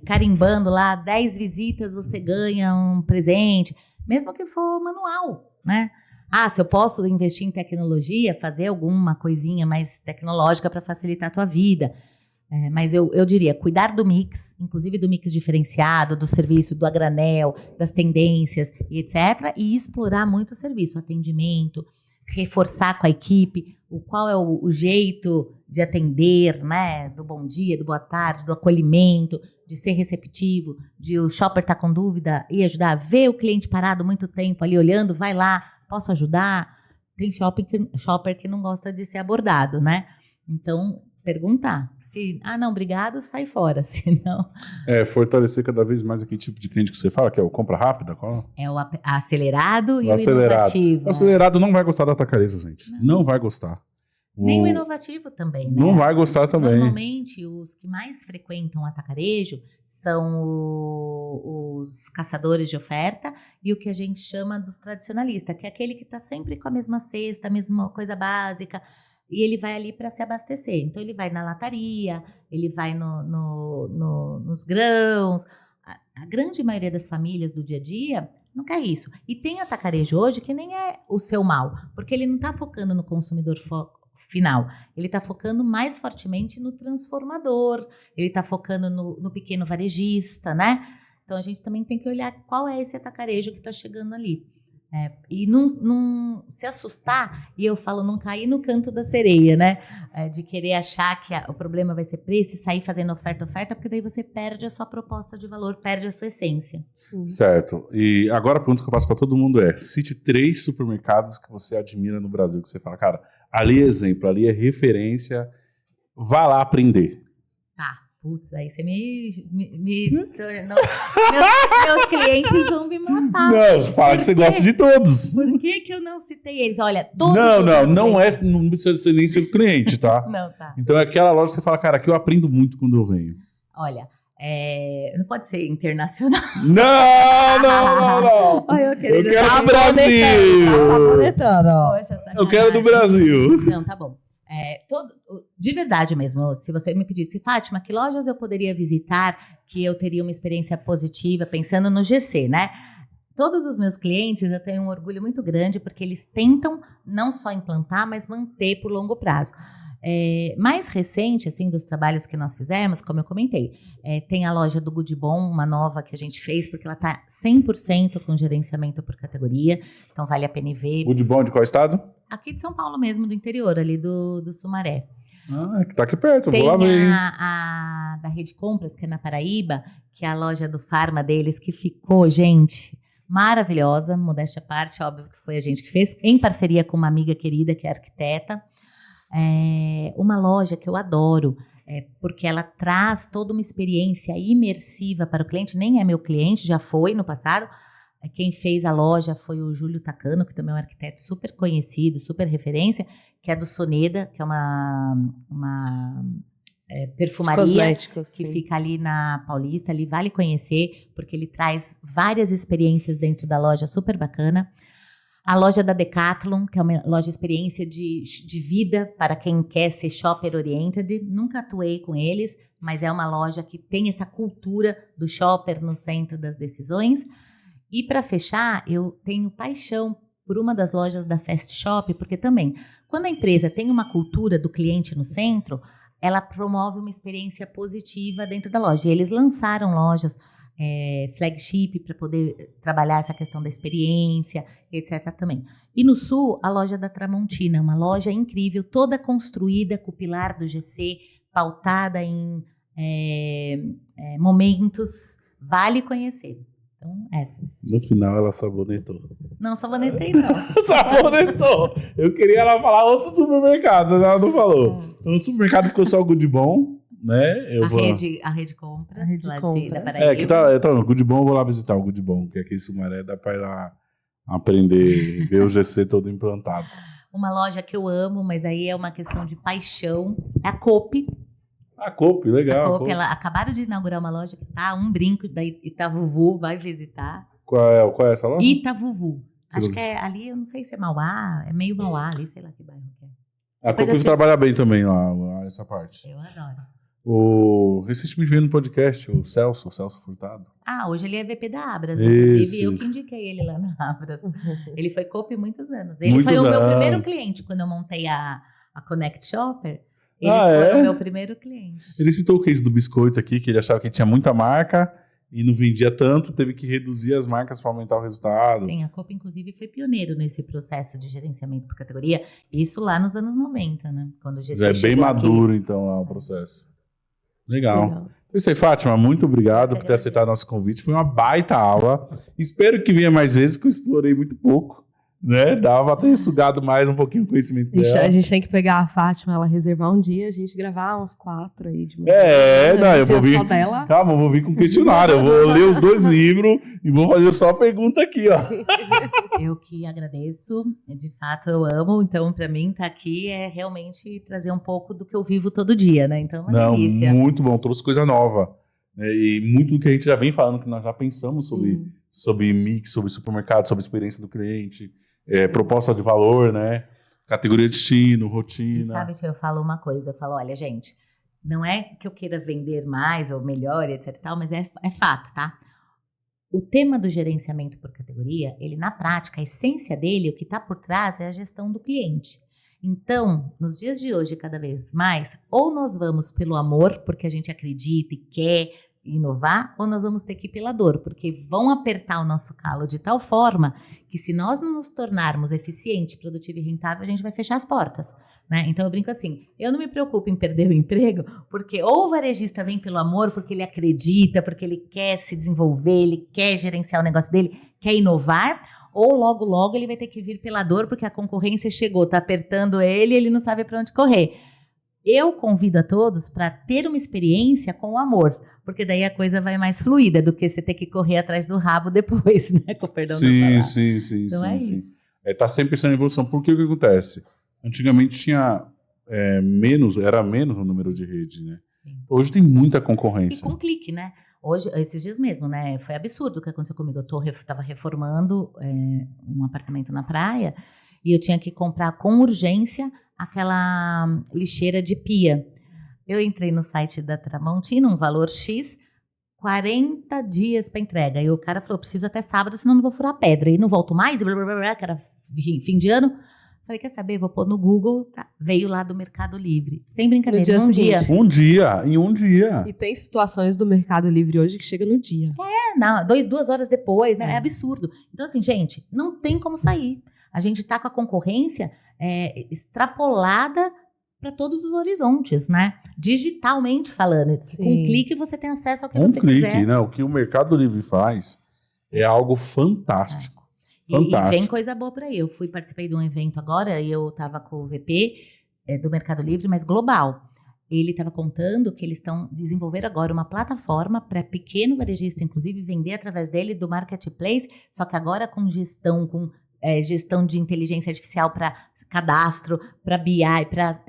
carimbando lá, 10 visitas você ganha um presente, mesmo que for manual, né? Se eu posso investir em tecnologia, fazer alguma coisinha mais tecnológica para facilitar a tua vida. Mas eu diria, cuidar do mix, inclusive do mix diferenciado, do serviço, do a granel, das tendências e etc. E explorar muito o serviço, o atendimento, reforçar com a equipe qual é o jeito de atender, né? Do bom dia, do boa tarde, do acolhimento, de ser receptivo, de o shopper estar com dúvida e ajudar, ver o cliente parado muito tempo ali olhando, vai lá, posso ajudar? Tem shopper que não gosta de ser abordado, né? Então, perguntar. Se, não, obrigado, sai fora. Se não... fortalecer cada vez mais aquele tipo de cliente que você fala, que é o compra rápida? Qual? É o acelerado e o acelerado. inovativo. O acelerado não vai gostar do atacarejo, gente. Não vai gostar. Nem o inovativo também, né? Não vai gostar também. Normalmente, os que mais frequentam o atacarejo são os caçadores de oferta e o que a gente chama dos tradicionalistas, que é aquele que está sempre com a mesma cesta, a mesma coisa básica, e ele vai ali para se abastecer. Então, ele vai na lataria, ele vai nos grãos. A grande maioria das famílias do dia a dia não quer isso. E tem atacarejo hoje que nem é o seu mal, porque ele não está focando no consumidor final, ele está focando mais fortemente no transformador, ele está focando no pequeno varejista, né? Então a gente também tem que olhar qual é esse atacarejo que está chegando ali. E não se assustar, e eu falo, não cair no canto da sereia, né? De querer achar que o problema vai ser preço e sair fazendo oferta, porque daí você perde a sua proposta de valor, perde a sua essência. Sim. Certo. E agora a pergunta que eu faço para todo mundo é: cite 3 supermercados que você admira no Brasil, que você fala, cara, ali é exemplo, ali é referência, vá lá aprender. Tá, putz, aí você me tornou... meus clientes vão me matar. Não, você fala que você gosta de todos. Por que eu não citei eles? Olha, todos Não precisa ser nem ser cliente, tá? Não, tá. Então é aquela loja que você fala, cara, aqui eu aprendo muito quando eu venho. Olha, não pode ser internacional. Não. Ai, eu quero do Brasil. Sabonetando, ó. Poxa, Eu quero do Brasil. Não, tá bom. De verdade mesmo, se você me pedisse, Fátima, que lojas eu poderia visitar que eu teria uma experiência positiva, pensando no GC, né? Todos os meus clientes, eu tenho um orgulho muito grande, porque eles tentam não só implantar, mas manter por longo prazo. Mais recente, assim, dos trabalhos que nós fizemos, como eu comentei, tem a loja do Good Bom, uma nova que a gente fez, porque ela está 100% com gerenciamento por categoria, então vale a pena ver. Good Bom de qual estado? Aqui de São Paulo mesmo, do interior, ali do Sumaré. Que tá aqui perto, Tem vou lá ver. a da Rede Compras, que é na Paraíba, que é a loja do Farma deles, que ficou, gente, maravilhosa, modéstia à parte, óbvio que foi a gente que fez, em parceria com uma amiga querida, que é arquiteta. Uma loja que eu adoro, porque ela traz toda uma experiência imersiva para o cliente, nem é meu cliente, já foi no passado. Quem fez a loja foi o Júlio Tacano, que também é um arquiteto super conhecido, super referência, que é do Soneda, que é uma perfumaria que sim. fica ali na Paulista, ali vale conhecer, porque ele traz várias experiências dentro da loja, super bacana. A loja da Decathlon, que é uma loja experiência de vida para quem quer ser shopper oriented. Nunca atuei com eles, mas é uma loja que tem essa cultura do shopper no centro das decisões. E para fechar, eu tenho paixão por uma das lojas da Fast Shop, porque também, quando a empresa tem uma cultura do cliente no centro, ela promove uma experiência positiva dentro da loja. E eles lançaram lojas flagship para poder trabalhar essa questão da experiência, etc. também. E no Sul, a loja da Tramontina, uma loja incrível, toda construída com o pilar do GC, pautada em momentos, vale conhecer. Então, essas. No final, ela sabonetou. Não sabonetei, não. Sabonetou! Eu queria ela falar outros supermercados, mas ela não falou. Então, o supermercado ficou só o Good Bom, né? A Rede Compras, da Paraíba. O Good Bom, eu vou lá visitar o Good Bom, que aqui em Sumaré dá para ir lá aprender, ver o GC todo implantado. Uma loja que eu amo, mas aí é uma questão de paixão, é a Coop. A Coop, legal. A Coop, ela acabaram de inaugurar uma loja que tá um brinco da Itavuvu, vai visitar. Qual é essa loja? Itavuvu. Acho que é ali, eu não sei se é Mauá, é meio Mauá ali, sei lá que bairro que é. A Coop trabalha bem também lá, essa parte. Eu adoro. Recentemente veio no podcast o Celso Furtado. Hoje ele é VP da Abras, Isso, inclusive eu isso. que indiquei ele lá na Abras. Ele foi Coop muitos anos. Ele foi o meu primeiro cliente quando eu montei a Connect Shopper. Eles foram o meu primeiro cliente. Ele citou o case do biscoito aqui, que ele achava que tinha muita marca e não vendia tanto, teve que reduzir as marcas para aumentar o resultado. Sim, a Coop, inclusive, foi pioneiro nesse processo de gerenciamento por categoria. Isso lá nos anos 90, né? Quando o GC Já é bem maduro, aqui. então, lá o processo. Legal. É isso aí, Fátima. Muito obrigado por ter aceitado nosso convite. Foi uma baita aula. Espero que venha mais vezes, que eu explorei muito pouco. Né? Dava ter sugado mais um pouquinho o conhecimento dela. A gente tem que pegar a Fátima, ela reservar um dia, a gente gravar uns 4 aí de manhã. Eu vou vir. Calma, eu vou vir com questionário. Eu vou ler os 2 livros e vou fazer só a pergunta aqui, ó. Eu que agradeço, de fato eu amo, então para mim estar aqui é realmente trazer um pouco do que eu vivo todo dia, né? Então é uma delícia. Muito bom, trouxe coisa nova. E muito do que a gente já vem falando, que nós já pensamos sobre mix, sobre supermercado, sobre experiência do cliente. Proposta de valor, né? Categoria de destino, rotina. E sabe que eu falo uma coisa, eu falo, olha, gente, não é que eu queira vender mais ou melhor, etc e tal, mas é fato, tá? O tema do gerenciamento por categoria, ele na prática, a essência dele, o que está por trás é a gestão do cliente. Então, nos dias de hoje, cada vez mais, ou nós vamos pelo amor, porque a gente acredita e quer inovar ou nós vamos ter que ir pela dor, porque vão apertar o nosso calo de tal forma que se nós não nos tornarmos eficiente, produtivo e rentável, a gente vai fechar as portas, né? Então eu brinco assim, eu não me preocupo em perder o emprego, porque ou o varejista vem pelo amor, porque ele acredita, porque ele quer se desenvolver, ele quer gerenciar o negócio dele, quer inovar, ou logo ele vai ter que vir pela dor, porque a concorrência chegou, tá apertando ele e ele não sabe para onde correr. Eu convido a todos para ter uma experiência com o amor, porque daí a coisa vai mais fluida do que você ter que correr atrás do rabo depois, né? Com o perdão da palavra. Sim. Então é isso. Tá sempre pensando em evolução. Porque o que acontece? Antigamente tinha era menos o número de rede, né? Sim. Hoje tem muita E concorrência. com clique, né? Hoje, esses dias mesmo, né? Foi absurdo o que aconteceu comigo. Eu estava reformando um apartamento na praia e eu tinha que comprar com urgência aquela lixeira de pia. Eu entrei no site da Tramontina, um valor X, 40 dias para entrega. E o cara falou, preciso até sábado, senão não vou furar pedra. E não volto mais, blá, blá, blá, que era fim de ano. Falei, quer saber, vou pôr no Google. Tá. Veio lá do Mercado Livre. Sem brincadeira, No dia seguinte. Em um dia. E tem situações do Mercado Livre hoje que chega no dia. Não, 2 horas depois, né? É absurdo. Então, assim, gente, não tem como sair. A gente tá com a concorrência extrapolada para todos os horizontes, né? Digitalmente falando. Sim. Com um clique você tem acesso ao que Um você clique, quiser. né? O que o Mercado Livre faz é algo fantástico. E vem coisa boa por aí. Eu participei de um evento agora e eu estava com o VP do Mercado Livre, mas global. Ele estava contando que eles estão desenvolvendo agora uma plataforma para pequeno varejista, inclusive, vender através dele do marketplace, só que agora com gestão de inteligência artificial para cadastro, para BI, para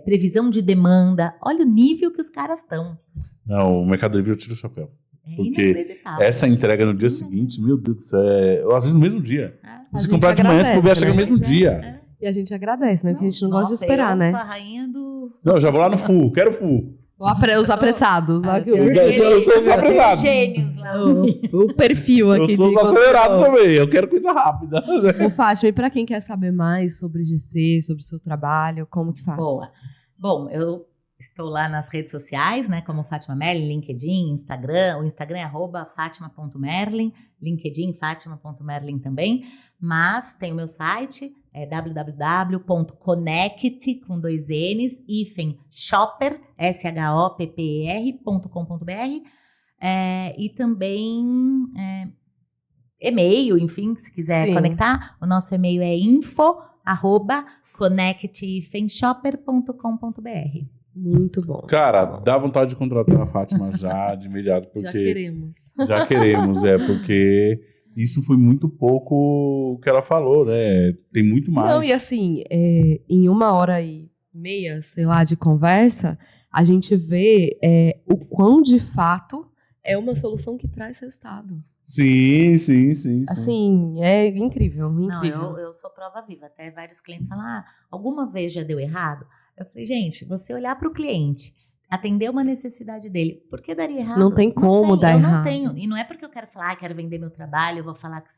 previsão de demanda. Olha o nível que os caras estão. Não, o Mercado Livre eu tiro o chapéu. Porque inacreditável. essa entrega no dia seguinte, meu Deus do céu, às vezes no mesmo dia. A Se gente comprar de manhã, você agradece, chega no né? mesmo dia. E a gente agradece, né? Porque a gente não gosta de esperar, né? A rainha do... Não, eu já vou lá no full, quero full. Os apressados. Lá que Eu sou os apressados. Gênios lá. o perfil aqui. Eu sou os acelerados também, eu quero coisa rápida. Ô, Fátima, e pra quem quer saber mais sobre GC, sobre o seu trabalho, como que faz? Boa. Bom, eu estou lá nas redes sociais, né, como Fátima Merlin, LinkedIn, Instagram. O Instagram é @fatima.merlin, LinkedIn Fatima.merlin também. Mas tem o meu site, www.connect, com 2 N's, shopper, shopper.com.br. E também e-mail, enfim, se quiser conectar. O nosso e-mail é info@connect-shopper.com.br. Muito bom. Cara, dá vontade de contratar a Fátima já de imediato, porque Já queremos. Já queremos, porque isso foi muito pouco o que ela falou, né? Tem muito mais. Não, e assim, em 1h30, sei lá, de conversa, a gente vê o quão de fato é uma solução que traz resultado. Sim. Assim, é incrível. Não, eu sou prova viva. Até vários clientes falam, alguma vez já deu errado? Eu falei, gente, você olhar para o cliente, atender uma necessidade dele, por que daria errado? Não tem como dar errado. Eu não tenho. E não é porque eu quero falar, quero vender meu trabalho, eu vou falar que...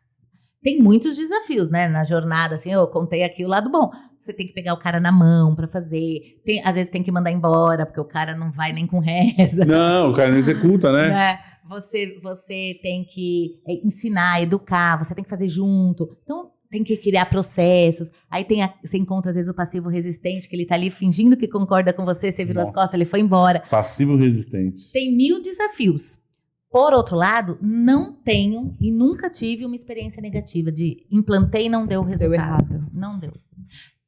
Tem muitos desafios, né, na jornada, assim, eu contei aqui o lado bom. Você tem que pegar o cara na mão para fazer, às vezes tem que mandar embora, porque o cara não vai nem com reza. Não, o cara não executa, né? Você tem que ensinar, educar, você tem que fazer junto. Então, tem que criar processos. Aí você encontra, às vezes, o passivo resistente, que ele tá ali fingindo que concorda com você, você virou as costas, ele foi embora. Passivo resistente. Tem 1000 desafios. Por outro lado, não tenho e nunca tive uma experiência negativa de implantei e não deu resultado. Deu errado. Não deu.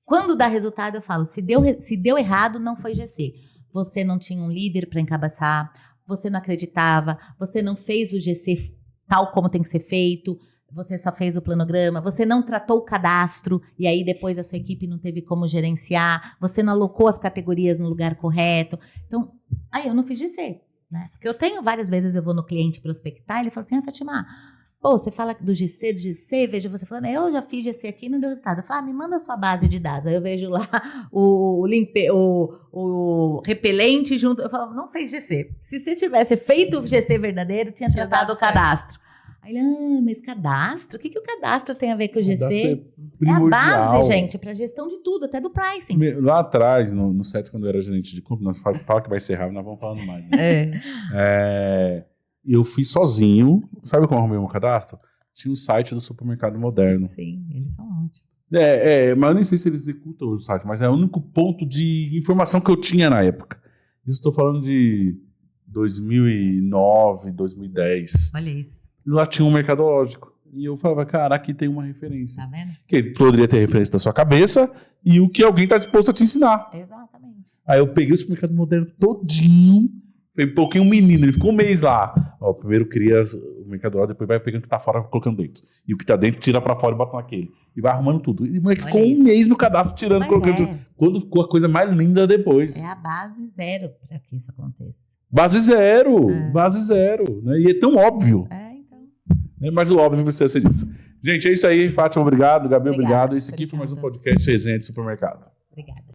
Quando dá resultado, eu falo, se deu errado, não foi GC. Você não tinha um líder para encabeçar, você não acreditava, você não fez o GC tal como tem que ser feito, você só fez o planograma, você não tratou o cadastro e aí depois a sua equipe não teve como gerenciar, você não alocou as categorias no lugar correto. Então, aí eu não fiz GC, né? Porque eu tenho várias vezes, eu vou no cliente prospectar, ele fala assim, Fátima, você fala do GC, veja você falando, eu já fiz GC aqui e não deu resultado. Eu falo, me manda a sua base de dados. Aí eu vejo lá o repelente junto, eu falo, não fez GC. Se você tivesse feito o GC verdadeiro, tinha tratado o cadastro. Aí ele, mas cadastro? O que o cadastro tem a ver com o Cadastro GC? É a primordial. base, gente, para gestão de tudo, até do pricing. Lá atrás, no set, quando eu era gerente de compra, nós fala que vai encerrar, nós vamos falando mais. Né? Eu fiz sozinho. Sabe como eu arrumei o meu cadastro? Tinha um site do Supermercado Moderno. Sim, eles são ótimos. Mas eu nem sei se eles executam o site, mas é o único ponto de informação que eu tinha na época. Isso estou falando de 2009, 2010. Olha isso. Lá tinha um mercadológico. E eu falava, cara, aqui tem uma referência. Tá vendo? Que poderia ter referência da sua cabeça e o que alguém está disposto a te ensinar. Exatamente. Aí eu peguei o Supermercado Moderno todinho, peguei um pouquinho um menino, ele ficou um mês lá. Ó, primeiro cria o mercadológico, depois vai pegando o que tá fora e colocando dentro. E o que tá dentro tira pra fora e bota naquele. E vai arrumando tudo. E o moleque ficou um mês no cadastro, tirando, Mas colocando. Quando ficou a coisa mais linda depois. É a base zero para que isso aconteça. Base zero. Base zero. Né? E é tão óbvio. Então. Né? Mas o óbvio precisa ser dito. Gente, é isso aí. Fátima, obrigado. Gabriel, obrigado. Esse aqui foi mais um podcast Resenha de Supermercado. Obrigada.